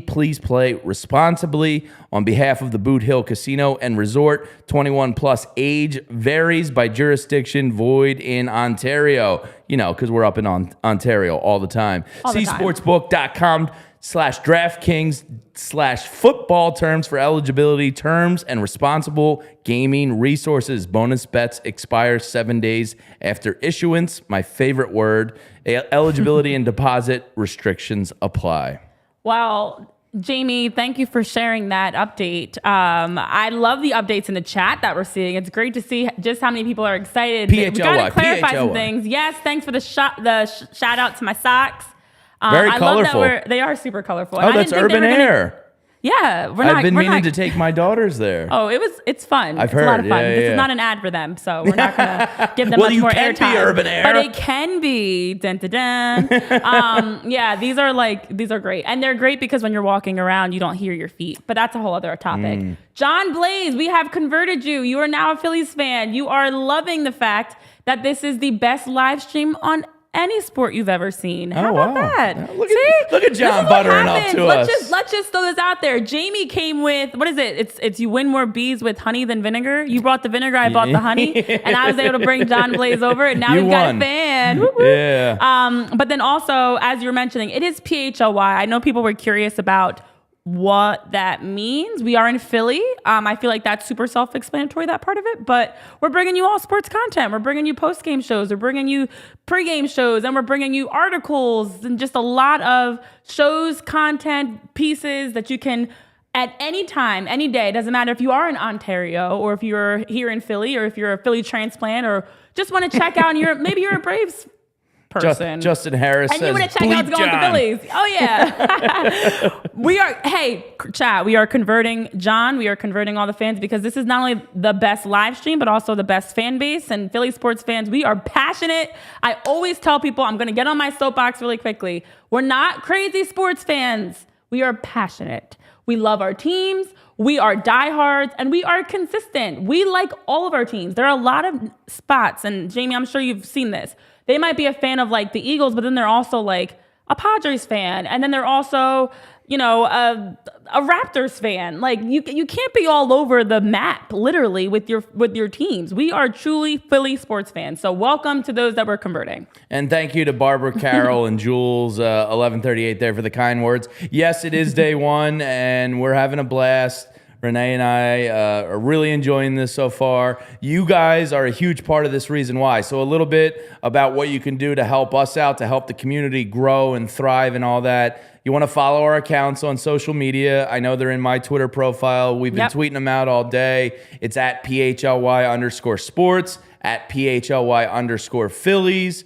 Please play responsibly. On behalf of the Boot Hill Casino and Resort, 21 plus age varies by jurisdiction, void in Ontario. Because we're up in Ontario all the time. See sportsbook.com PHLY.com/DraftKings/football terms for eligibility, terms, and responsible gaming resources. Bonus bets expire 7 days after issuance. My favorite word. Eligibility and deposit restrictions apply. Well, Jamie, thank you for sharing that update. I love the updates in the chat that we're seeing. It's great to see just how many people are excited. PHLY, We got to clarify PHLY. some things. Yes, thanks for the shout out to my socks. Very colorful. Love that they are super colorful. Oh, that's Urban Air. Yeah, I've been meaning to take my daughters there. Oh, it's fun. I've heard. A lot of fun. Yeah, This yeah. is not an ad for them, so we're not going to give them Well, much you more can be airtime. Urban Air. But it can be. Dun, dun, dun. Yeah, these are great. And they're great because when you're walking around, you don't hear your feet. But that's a whole other topic. John Blaze, we have converted you. You are now a Phillies fan. You are loving the fact that this is the best live stream on any sport you've ever seen. How about that? Look at John buttering up to us. Let's just throw this out there. Jamie came with, what is it? It's you win more bees with honey than vinegar. You brought the vinegar, I bought the honey, and I was able to bring John Blaze over, and now we've got a fan. Woo-woo. Yeah. But then also, as you're mentioning, it is PHLY. I know people were curious about what that means. We are in Philly. I feel like that's super self-explanatory, that part of it, but we're bringing you all sports content. We're bringing you post-game shows. We're bringing you pre-game shows, and we're bringing you articles and just a lot of shows, content, pieces that you can at any time, any day. It doesn't matter if you are in Ontario or if you're here in Philly or if you're a Philly transplant or just want to check out and maybe you're a Braves person. Justin Harris and says, you want to check out going to Phillies. Oh, yeah. Hey, chat, we are converting John. We are converting all the fans because this is not only the best live stream, but also the best fan base. And Philly sports fans, we are passionate. I always tell people, I'm going to get on my soapbox really quickly. We're not crazy sports fans. We are passionate. We love our teams. We are diehards, and we are consistent. We like all of our teams. There are a lot of spots, and Jamie, I'm sure you've seen this. They might be a fan of like the Eagles, but then they're also like a Padres fan. And then they're also, a Raptors fan. Like you can't be all over the map, literally, with your teams. We are truly Philly sports fans. So welcome to those that we're converting. And thank you to Barbara, Carol, and Jules, 1138 there for the kind words. Yes, it is day one, and we're having a blast. Renee and I are really enjoying this so far. You guys are a huge part of this reason why. So a little bit about what you can do to help us out, to help the community grow and thrive and all that. You want to follow our accounts on social media. I know they're in my Twitter profile. We've been tweeting them out all day. It's at PHLY_sports, at PHLY_Phillies.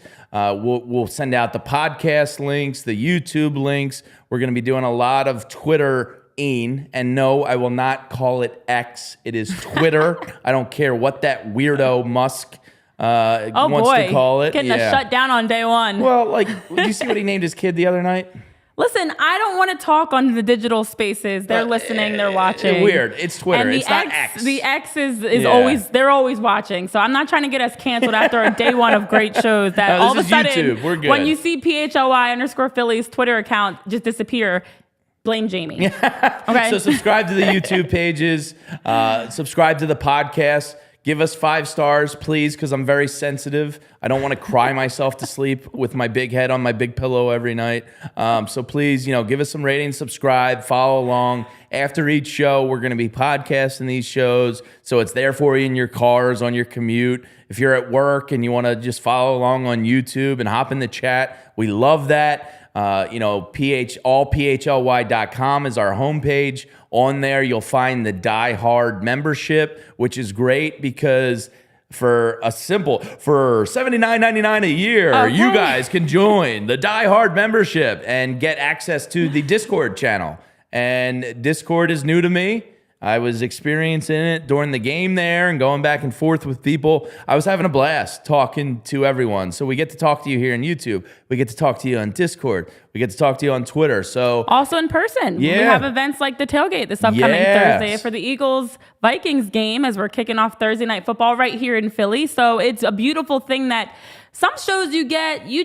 We'll send out the podcast links, the YouTube links. We're going to be doing a lot of Twitter. And no, I will not call it X. It is Twitter. I don't care what that weirdo Musk wants to call it. Getting a shutdown on day one. Well, did you see what he named his kid the other night? Listen, I don't want to talk on the digital spaces. They're listening, they're watching. Weird. It's Twitter. And it's not X. The X is always, they're always watching. So I'm not trying to get us canceled after a day one of great shows that all of a sudden, YouTube. We're good. When you see PHLY_Phillies Twitter account just disappear, blame Jamie. Okay. So subscribe to the YouTube pages. Subscribe to the podcast. Give us 5 stars, please, because I'm very sensitive. I don't want to cry myself to sleep with my big head on my big pillow every night. So please, give us some ratings, subscribe, follow along. After each show, we're going to be podcasting these shows, so it's there for you in your cars, on your commute. If you're at work and you want to just follow along on YouTube and hop in the chat, we love that. AllPHLY.com is our homepage. On there, you'll find the Die Hard membership, which is great because for $79.99 a year, you guys can join the Die Hard membership and get access to the Discord channel. And Discord is new to me. I was experiencing it during the game there and going back and forth with people. I was having a blast talking to everyone. So we get to talk to you here on YouTube. We get to talk to you on Discord. We get to talk to you on Twitter. So also in person. Yeah. We have events like the tailgate this upcoming Thursday for the Eagles-Vikings game as we're kicking off Thursday Night Football right here in Philly. So it's a beautiful thing that some shows you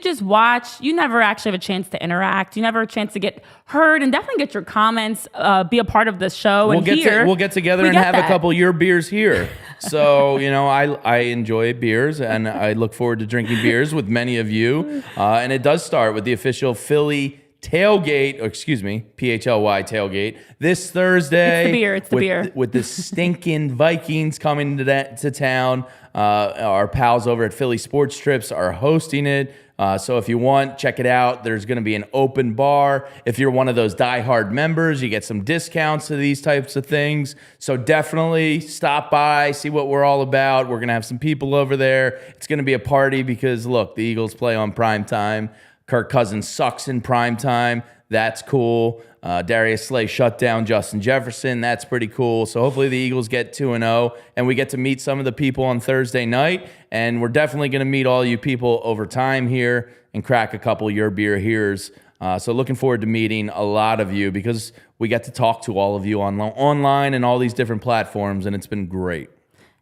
just watch. You never actually have a chance to interact. You never have a chance to get heard and definitely get your comments, be a part of the show. We'll get together and have a couple of your beers here. So, I enjoy beers and I look forward to drinking beers with many of you. And it does start with the official Philly PHLY tailgate this Thursday. It's the beer. With the stinking Vikings coming to town. Our pals over at Philly Sports Trips are hosting it. So if you want, check it out. There's going to be an open bar. If you're one of those diehard members, you get some discounts to these types of things. So definitely stop by, see what we're all about. We're going to have some people over there. It's going to be a party because, look, the Eagles play on prime time. Kirk Cousins sucks in prime time. That's cool. Darius Slay shut down Justin Jefferson. That's pretty cool. So hopefully the Eagles get 2-0, and we get to meet some of the people on Thursday night. And we're definitely going to meet all you people over time here and crack a couple of your beer here's. So looking forward to meeting a lot of you because we get to talk to all of you online and all these different platforms, and it's been great.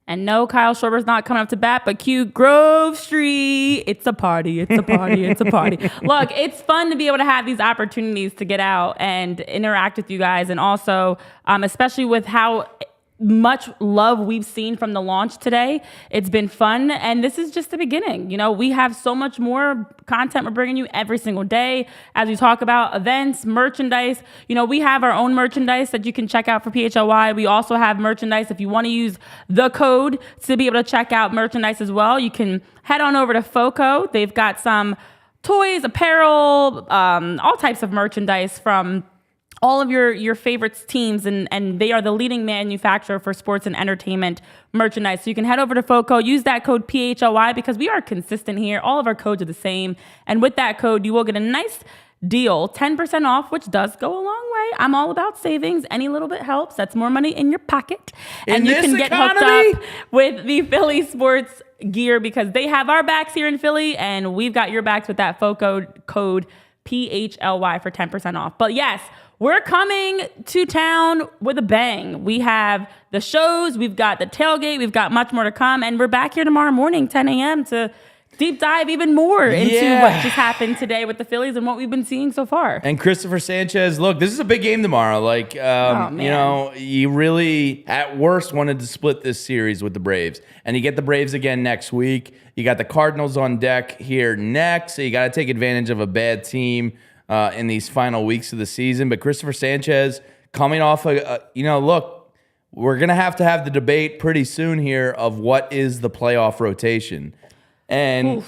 And no, Kyle Schwarber's not coming up to bat, but cue Grove Street. It's a party. It's a party. It's a party. Look, it's fun to be able to have these opportunities to get out and interact with you guys. And also, especially with how much love we've seen from the launch today. It's been fun, and this is just the beginning. You know, we have so much more content we're bringing you every single day as we talk about events, merchandise. You know, we have our own merchandise that you can check out for PHLY. We also have merchandise if you want to use the code to be able to check out merchandise as well. You can head on over to FOCO. They've got some toys, apparel, all types of merchandise from all of your favorites teams, and they are the leading manufacturer for sports and entertainment merchandise. So you can head over to FOCO, use that code PHLY because we are consistent here. All of our codes are the same. And with that code, you will get a nice deal, 10% off, which does go a long way. I'm all about savings. Any little bit helps. That's more money in your pocket. And you can get hooked up with the Philly sports gear because they have our backs here in Philly, and we've got your backs with that FOCO code PHLY for 10% off. But yes, we're coming to town with a bang. We have the shows, we've got the tailgate, we've got much more to come, and we're back here tomorrow morning, 10 a.m. to deep dive even more into what just happened today with the Phillies and what we've been seeing so far. And Christopher Sanchez, look, this is a big game tomorrow. Like, you know, you really, at worst, wanted to split this series with the Braves. And you get the Braves again next week. You got the Cardinals on deck here next, so you got to take advantage of a bad team in these final weeks of the season. But Christopher Sanchez coming off, you know, look, we're going to have the debate pretty soon here of what is the playoff rotation. And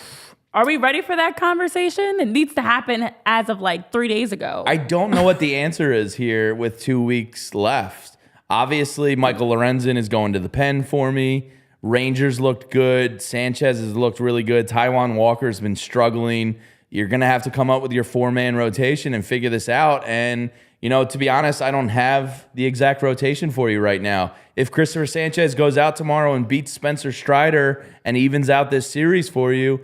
are we ready for that conversation? It needs to happen as of like 3 days ago. I don't know what the answer is here with 2 weeks left. Obviously, Michael Lorenzen is going to the pen for me. Rangers looked good. Sanchez has looked really good. Taijuan Walker's been struggling. You're going to have to come up with your four-man rotation and figure this out. And, you know, to be honest, I don't have the exact rotation for you right now. If Christopher Sanchez goes out tomorrow and beats Spencer Strider and evens out this series for you,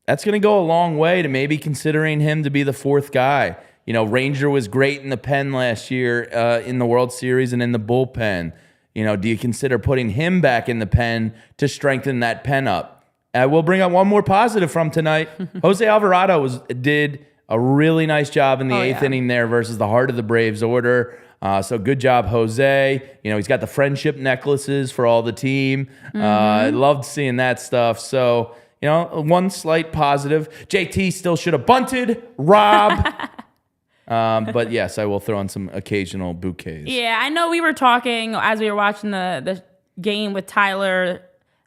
that's going to go a long way to maybe considering him to be the fourth guy. You know, Ranger was great in the pen last year in the World Series and in the bullpen. You know, do you consider putting him back in the pen to strengthen that pen up? I will bring up one more positive from tonight. Jose Alvarado did a really nice job in the eighth inning there versus the heart of the Braves order. So good job, Jose. You know, he's got the friendship necklaces for all the team. I loved seeing that stuff. So, you know, one slight positive. JT still should have bunted. Rob. But yes, I will throw in some occasional bouquets. Yeah, I know we were talking as we were watching the game with Tyler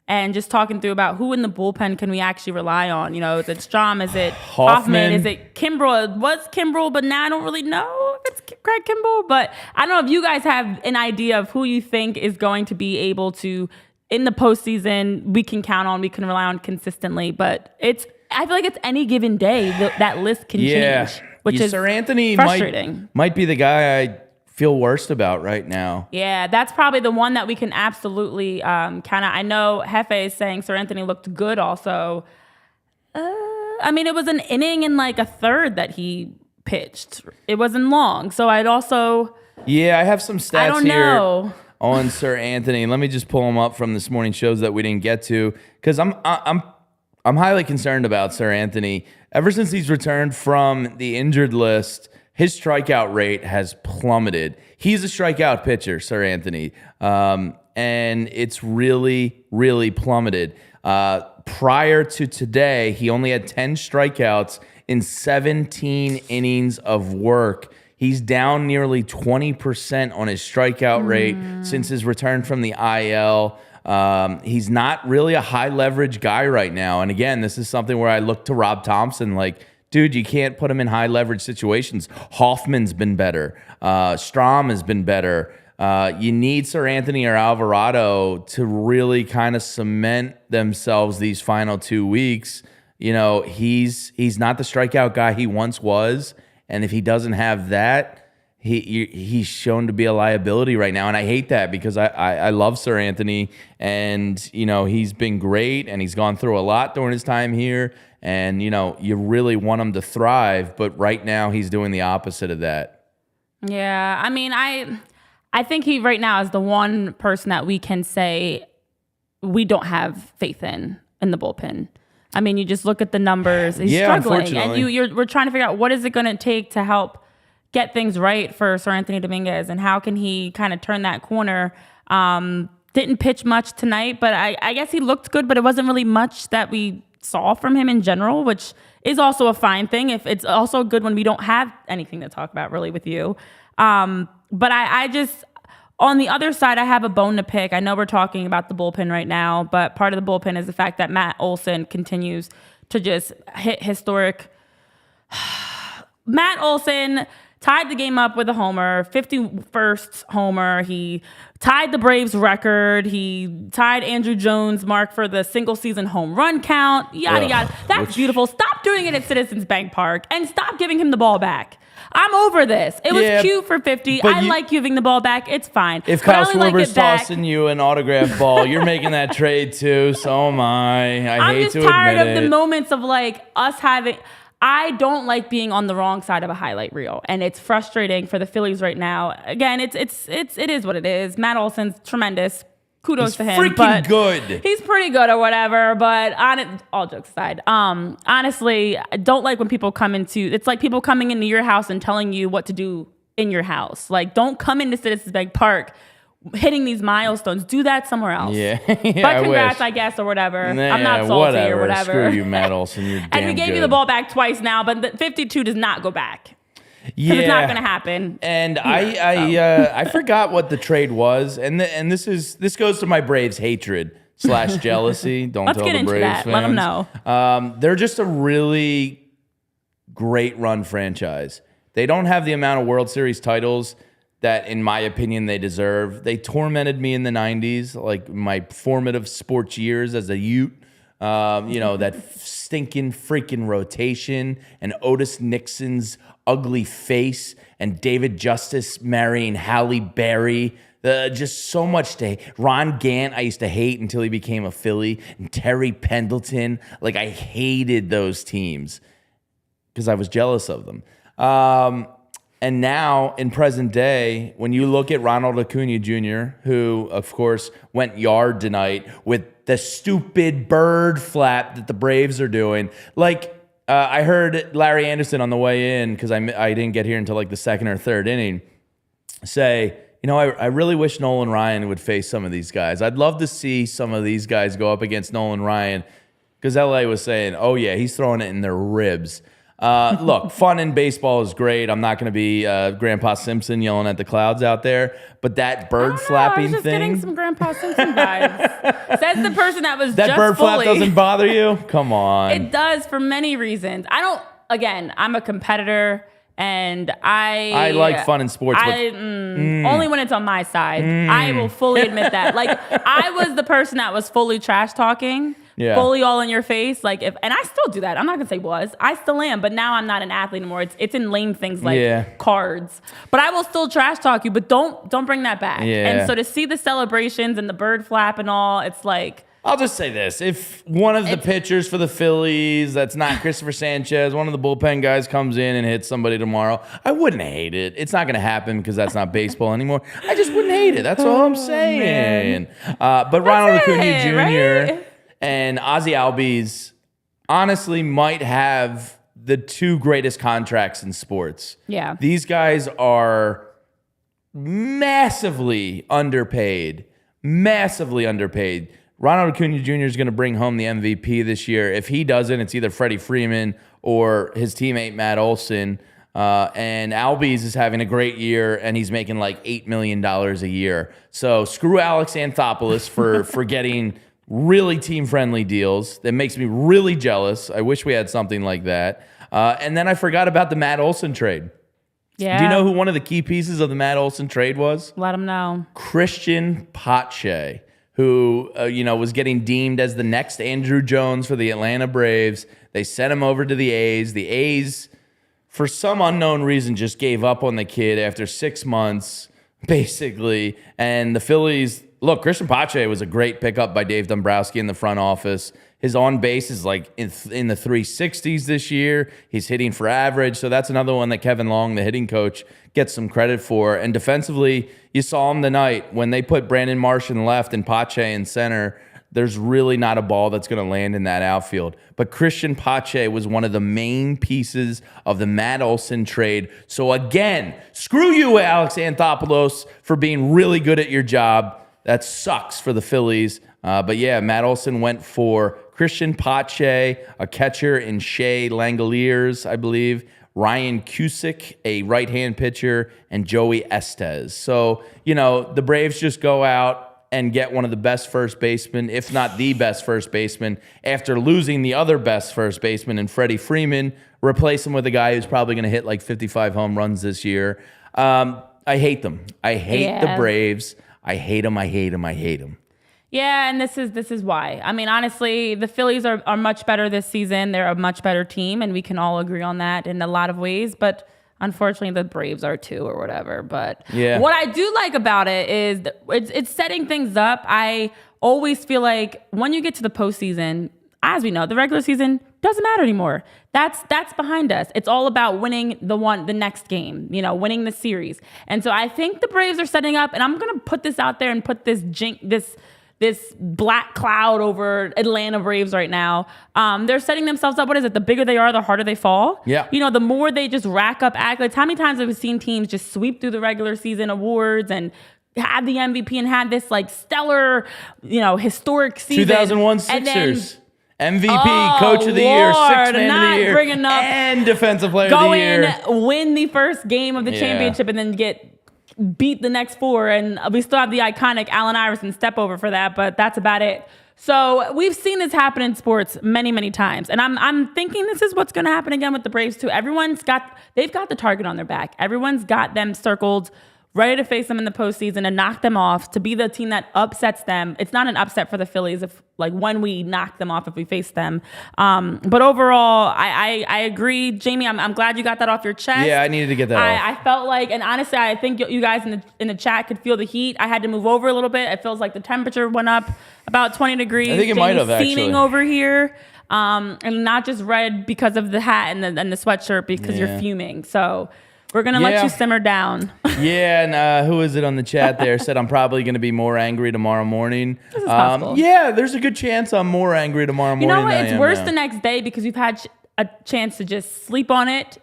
and just talking through about who in the bullpen can we actually rely on. You know, is it Strom? Is it Hoffman? Is it Kimbrel? It was Kimbrel, but now I don't really know if it's Craig Kimbrel. But I don't know if you guys have an idea of who you think is going to be able to, in the postseason, we can count on, we can rely on consistently. But I feel like it's any given day that list can change, which is Sir Anthony frustrating. Might be the guy I feel worst about right now. Yeah, that's probably the one that we can absolutely kind of. I know Hefe is saying Sir Anthony looked good also. I mean, it was an inning and like a third that he pitched. It wasn't long, so I'd also. Yeah, I have some stats here know. on Sir Anthony. Let me just pull them up from this morning's shows that we didn't get to because I'm highly concerned about Sir Anthony. Ever since he's returned from the injured list, his strikeout rate has plummeted. He's a strikeout pitcher, Sir Anthony, and it's really, really plummeted. Prior to today, he only had 10 strikeouts in 17 innings of work. He's down nearly 20% on his strikeout rate since his return from the IL. He's not really a high leverage guy right now. And again, this is something where I look to Rob Thompson like, dude, you can't put him in high leverage situations. Hoffman's been better. Strom has been better. You need Sir Anthony or Alvarado to really kind of cement themselves these final 2 weeks. You know, he's not the strikeout guy he once was. And if he doesn't have that, he's shown to be a liability right now. And I hate that because I love Sir Anthony. And, you know, he's been great and he's gone through a lot during his time here. And, you know, you really want him to thrive. But right now he's doing the opposite of that. Yeah, I mean, I think he right now is the one person that we can say we don't have faith in the bullpen. I mean, you just look at the numbers. He's struggling, and we're trying to figure out what is it going to take to help get things right for Sir Anthony Dominguez, and how can he kind of turn that corner. Didn't pitch much tonight, but I guess he looked good, but it wasn't really much that we saw from him in general, which is also a fine thing. If it's also good when we don't have anything to talk about really with you. But I just, on the other side, I have a bone to pick. I know we're talking about the bullpen right now, but part of the bullpen is the fact that Matt Olson continues to just hit historic. Matt Olson tied the game up with a homer, 51st homer. He tied the Braves record. He tied Andrew Jones' mark for the single season home run count, yada, yada. That's beautiful. Stop doing it at Citizens Bank Park and stop giving him the ball back. I'm over this. It was cute for 50. I like giving the ball back. It's fine. If Kyle Schwarber's tossing you an autographed ball, you're making that trade too. So am I. I'm hate to admit it. I'm just tired of the moments of like us having. I don't like being on the wrong side of a highlight reel, and it's frustrating for the Phillies right now. Again, it is what it is. Matt Olson's tremendous. Kudos to him. Freaking good. He's pretty good or whatever, but all jokes aside, honestly, I don't like when people come it's like people coming into your house and telling you what to do in your house. Like, don't come into Citizens Bank Park hitting these milestones. Do that somewhere else. Yeah. But congrats, I guess, or whatever. Nah, I'm not salty or whatever. Screw you, Matt Olson. You're damn And we gave you the ball back twice now, but the 52 does not go back. Because it's not going to happen. And I forgot what the trade was, and this goes to my Braves hatred / jealousy. Don't Let's tell get the into Braves that. fans. Let them know. They're just a really great run franchise. They don't have the amount of World Series titles that, in my opinion, they deserve. They tormented me in the 90s, like my formative sports years as a Ute. That stinking freaking rotation and Otis Nixon's ugly face and David Justice marrying Halle Berry. Just so much to hate. Ron Gant, I used to hate until he became a Philly. And Terry Pendleton. Like, I hated those teams because I was jealous of them. And now, in present day, when you look at Ronald Acuna Jr., who, of course, went yard tonight with the stupid bird flap that the Braves are doing. Like, I heard Larry Anderson on the way in, because I didn't get here until like the second or third inning, say, I really wish Nolan Ryan would face some of these guys. I'd love to see some of these guys go up against Nolan Ryan, because LA was saying, oh yeah, he's throwing it in their ribs. Look, fun in baseball is great. I'm not going to be Grandpa Simpson yelling at the clouds out there, but that bird flapping I was just thing. getting some Grandpa Simpson vibes. Says the person that was that just bird fully. flap doesn't bother you? Come on. It does for many reasons. I'm a competitor, and I like fun in sports. Only when it's on my side. I will fully admit that. Like, I was the person that was fully trash talking. Yeah. Fully all in your face, and I still do that. I'm not gonna say I still am, but now I'm not an athlete anymore. It's in lame things like cards. But I will still trash talk you, but don't bring that back. Yeah. And so to see the celebrations and the bird flap and all, it's like, I'll just say this: if one of the pitchers for the Phillies, that's not Christopher Sanchez, one of the bullpen guys comes in and hits somebody tomorrow, I wouldn't hate it. It's not going to happen because that's not baseball anymore. I just wouldn't hate it. That's all I'm saying. But Ronald Acuna Jr. Right? And Ozzie Albies honestly might have the two greatest contracts in sports. Yeah. These guys are massively underpaid. Ronald Acuna Jr. is going to bring home the MVP this year. If he doesn't, it's either Freddie Freeman or his teammate Matt Olson. And Albies is having a great year, and he's making like $8 million a year. So screw Alex Anthopoulos for getting really team-friendly deals. That makes me really jealous. I wish we had something like that. And then I forgot about the Matt Olson trade. Yeah. Do you know who one of the key pieces of the Matt Olson trade was? Let him know. Christian Pache, who was getting deemed as the next Andrew Jones for the Atlanta Braves. They sent him over to the A's. The A's, for some unknown reason, just gave up on the kid after 6 months, basically. And the Phillies, look, Christian Pache was a great pickup by Dave Dombrowski in the front office. His on base is like in the 360s this year. He's hitting for average. So that's another one that Kevin Long, the hitting coach, gets some credit for. And defensively, you saw him tonight when they put Brandon Marsh in left and Pache in center. There's really not a ball that's going to land in that outfield. But Christian Pache was one of the main pieces of the Matt Olson trade. So again, screw you, Alex Anthopoulos, for being really good at your job. That sucks for the Phillies. But yeah, Matt Olson went for Christian Pache, a catcher in Shea Langoliers, I believe, Ryan Cusick, a right-hand pitcher, and Joey Estes. So, the Braves just go out and get one of the best first basemen, if not the best first baseman, after losing the other best first baseman in Freddie Freeman, replace him with a guy who's probably going to hit like 55 home runs this year. I hate them. I hate the Braves. I hate them. I hate them. I hate them. Yeah, and this is why. I mean, honestly, the Phillies are much better this season. They're a much better team, and we can all agree on that in a lot of ways. But unfortunately, the Braves are too, or whatever. But what I do like about it is it's setting things up. I always feel like when you get to the postseason, as we know, the regular season doesn't matter anymore. That's behind us. It's all about winning the next game, winning the series. And so I think the Braves are setting up, and I'm gonna put this out there and put this black cloud over Atlanta Braves right now. They're setting themselves up. What is it? The bigger they are, the harder they fall. Yeah. The more they just rack up accolades. How many times have we seen teams just sweep through the regular season awards and have the MVP and had this like stellar, historic season? 2001 Sixers. MVP, Coach of the Year, Sixth Man of the Year, and Defensive Player of the Year. Win the first game of the championship and then get beat the next four, and we still have the iconic Allen Iverson step over for that, but that's about it. So we've seen this happen in sports many, many times, and I'm thinking this is what's going to happen again with the Braves too. They've got the target on their back. Everyone's got them circled, ready to face them in the postseason and knock them off, to be the team that upsets them. It's not an upset for the Phillies when we knock them off if we face them. But overall, I agree, Jamie. I'm glad you got that off your chest. Yeah, I needed to get that off. I felt like, and honestly, I think you guys in the chat could feel the heat. I had to move over a little bit. It feels like the temperature went up about 20 degrees. I think it might have actually. Steaming over here, and not just red because of the hat and the sweatshirt because you're fuming. So we're going to let you simmer down. Yeah, and who is it on the chat there said I'm probably going to be more angry tomorrow morning. This is possible. Yeah, there's a good chance I'm more angry tomorrow morning. You know what? It's worse the next day because you've had a chance to just sleep on it,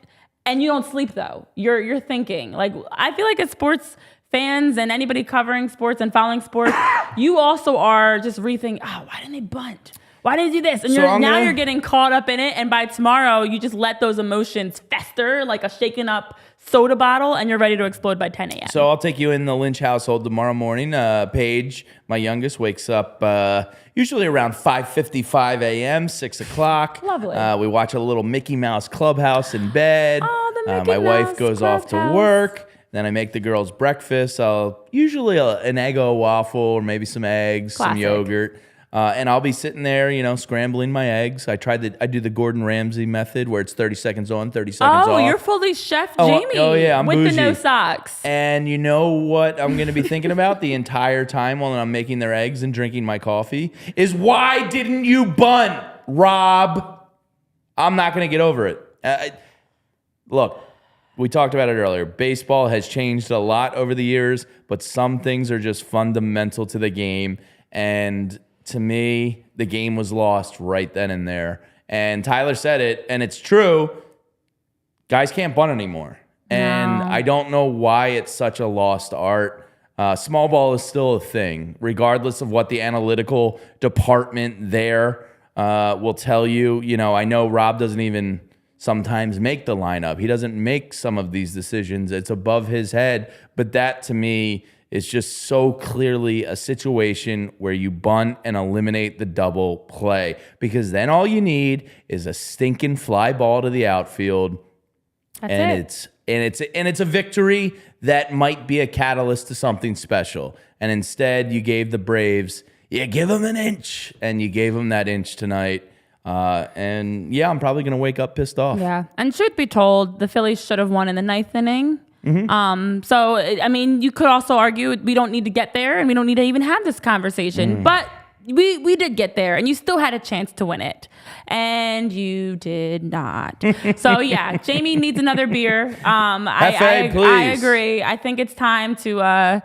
and you don't sleep though. You're thinking. Like, I feel like as sports fans and anybody covering sports and following sports, you also are just rethinking, why didn't they bunt? Why did you do this? And you're getting caught up in it. And by tomorrow, you just let those emotions fester like a shaken up soda bottle, and you're ready to explode by 10 a.m. So I'll take you in the Lynch household tomorrow morning. Paige, my youngest, wakes up usually around 5:55 a.m., 6 o'clock. Lovely. We watch a little Mickey Mouse Clubhouse in bed. Oh, the Mickey My wife Mouse goes off to Clubhouse. work. Then I make the girls breakfast. I'll usually an Eggo waffle or maybe some eggs, some yogurt. And I'll be sitting there, scrambling my eggs. I do the Gordon Ramsay method where it's 30 seconds on, 30 seconds off. Oh, you're fully Chef Jamie. Oh yeah, I'm with bougie. the no socks. And you know what I'm going to be thinking about the entire time while I'm making their eggs and drinking my coffee is, why didn't you bunt, Rob? I'm not going to get over it. Look, we talked about it earlier. Baseball has changed a lot over the years, but some things are just fundamental to the game. And to me, the game was lost right then and there. And Tyler said it, and it's true. Guys can't bunt anymore. And I don't know why it's such a lost art. Small ball is still a thing, regardless of what the analytical department there will tell you. You know, I know Rob doesn't even sometimes make the lineup. He doesn't make some of these decisions. It's above his head. But that, to me, is just so clearly a situation where you bunt and eliminate the double play, because then all you need is a stinking fly ball to the outfield. It's a victory that might be a catalyst to something special. And instead, you gave the Braves, you give them an inch, and you gave them that inch tonight. And yeah, I'm probably going to wake up pissed off. Yeah. And truth be told, the Phillies should have won in the ninth inning. So, I mean, you could also argue we don't need to get there and we don't need to even have this conversation. But we did get there, and you still had a chance to win it. And you did not. So, yeah, Jamie needs another beer. I agree. I think it's time to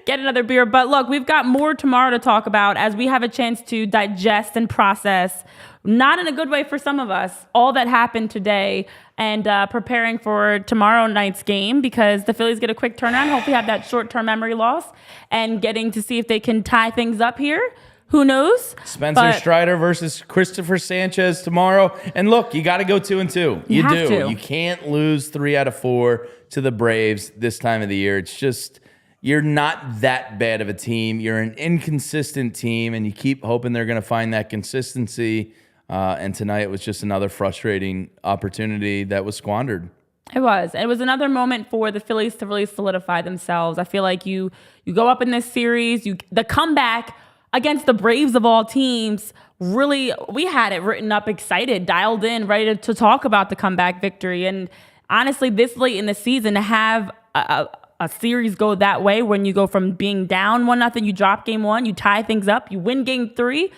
get another beer. But look, we've got more tomorrow to talk about as we have a chance to digest and process, not in a good way for some of us, all that happened today, and preparing for tomorrow night's game, because the Phillies get a quick turnaround, hopefully have that short-term memory loss, and getting to see if they can tie things up here. Who knows? Spencer Strider versus Christopher Sanchez tomorrow. And look, you got to go 2-2. You do. You can't lose 3 out of 4 to the Braves this time of the year. It's just, you're not that bad of a team. You're an inconsistent team, and you keep hoping they're going to find that consistency. And tonight was just another frustrating opportunity that was squandered. It was. It was another moment for the Phillies to really solidify themselves. I feel like you go up in this series, the comeback against the Braves of all teams, really, we had it written up, excited, dialed in, ready to talk about the comeback victory. And honestly, this late in the season, to have a series go that way, when you go from being down 1-0, you drop game 1, you tie things up, you win game 3,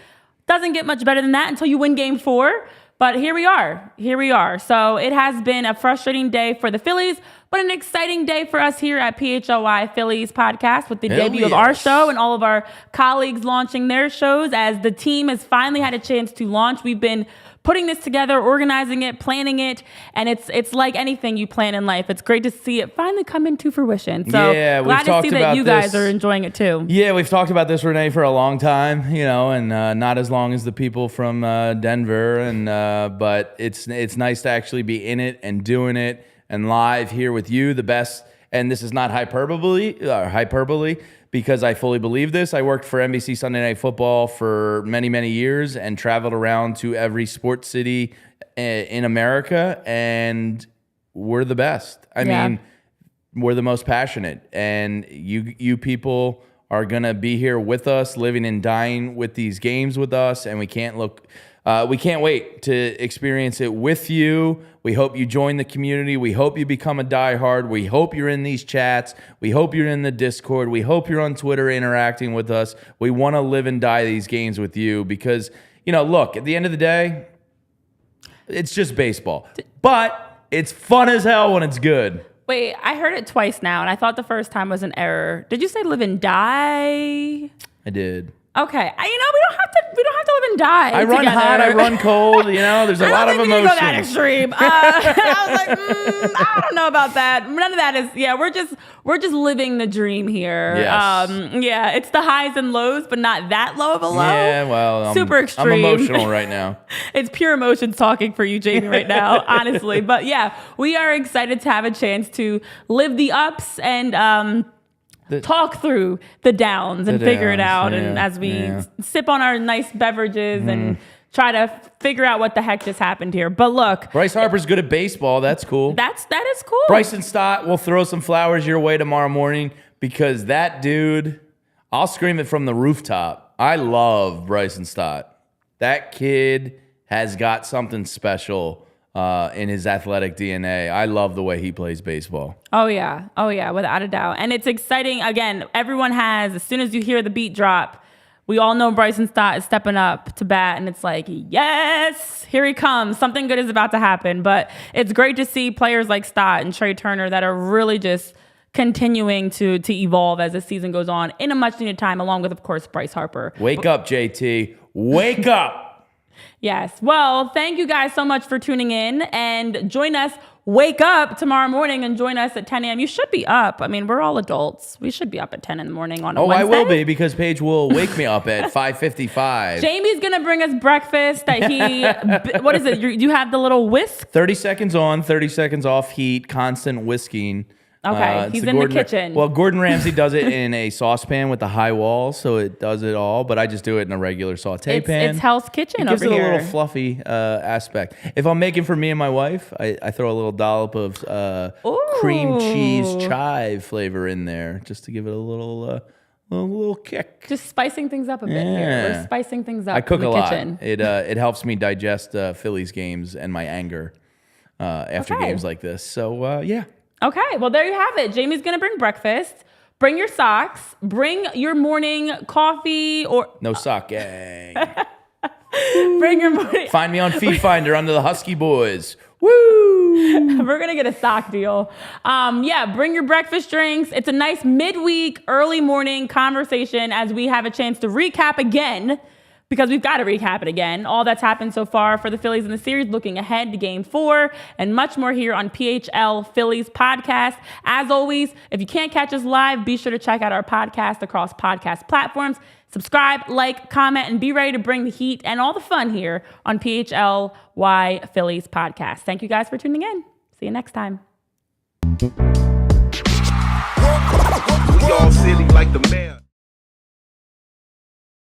doesn't get much better than that until you win game 4. But here we are. So it has been a frustrating day for the Phillies, but an exciting day for us here at PHLY Phillies Podcast, with the debut of our show and all of our colleagues launching their shows. As the team has finally had a chance to launch, we've been putting this together, organizing it, planning it, and it's like anything you plan in life. It's great to see it finally come into fruition. So glad to see that you guys are enjoying it too. Yeah, we've talked about this, Renee, for a long time, and not as long as the people from Denver, but it's nice to actually be in it and doing it and live here with you, the best. And this is not hyperbole, because I fully believe this. I worked for NBC Sunday Night Football for many, many years and traveled around to every sports city in America, and we're the best. I mean, we're the most passionate, and you people are going to be here with us, living and dying with these games with us, and we can't wait to experience it with you. We hope you join the community. We hope you become a diehard. We hope you're in these chats. We hope you're in the Discord. We hope you're on Twitter interacting with us. We want to live and die these games with you, because, look, at the end of the day, it's just baseball. But it's fun as hell when it's good. Wait, I heard it twice now, and I thought the first time was an error. Did you say live and die? I did. Okay, we don't have to live and die. I run hot, I run cold. There's a lot of emotion. Go that extreme. I was like, I don't know about that. None of that is. Yeah, we're just living the dream here. Yes. It's the highs and lows, but not that low of a low. Yeah, well, super extreme. I'm emotional right now. It's pure emotions talking for you, Jamie, right now, honestly. But yeah, we are excited to have a chance to live the ups and talk through the downs and figure it out. Yeah, and as we sip on our nice beverages and try to figure out what the heck just happened here. But look, Bryce Harper's good at baseball. That's cool. That is cool. Bryson Stott will throw some flowers your way tomorrow morning, because that dude, I'll scream it from the rooftop. I love Bryson Stott. That kid has got something special in his athletic DNA. I love the way he plays baseball. Oh yeah, without a doubt. And it's exciting. Again, everyone has, as soon as you hear the beat drop, we all know Bryson Stott is stepping up to bat, and it's like, yes, here he comes. Something good is about to happen. But it's great to see players like Stott and Trea Turner that are really just continuing to evolve as the season goes on in a much needed time, along with, of course, Bryce Harper. Wake up, JT. Wake up. Yes. Well, thank you guys so much for tuning in, and join us. Wake up tomorrow morning and join us at 10 a.m. You should be up. I mean, we're all adults. We should be up at 10 in the morning on a Wednesday. I will be, because Paige will wake me up at 5:55. Jamie's going to bring us breakfast that he, what is it? You have the little whisk? 30 seconds on, 30 seconds off heat, constant whisking. Okay, he's in the kitchen. Well, Gordon Ramsay does it in a saucepan with a high wall, so it does it all. But I just do it in a regular saute pan. It's Hell's Kitchen it gives over it here. a little fluffy aspect. If I'm making for me and my wife, I throw a little dollop of cream cheese chive flavor in there, just to give it a little kick. Just spicing things up a bit here. We're spicing things up. I cook in the a lot. kitchen. It helps me digest Phillies games and my anger after games like this. So yeah. Okay, well, there you have it. Jamie's going to bring breakfast. Bring your socks. Bring your morning coffee or... No sock gang. Bring your morning... Find me on Feed Finder under the Husky Boys. Woo! We're going to get a sock deal. Bring your breakfast drinks. It's a nice midweek, early morning conversation as we have a chance to recap again, because we've got to recap it again. All that's happened so far for the Phillies in the series, looking ahead to Game 4, and much more here on PHL Phillies Podcast. As always, if you can't catch us live, be sure to check out our podcast across podcast platforms. Subscribe, like, comment, and be ready to bring the heat and all the fun here on PHLY Phillies Podcast. Thank you guys for tuning in. See you next time. We all silly like the mayor.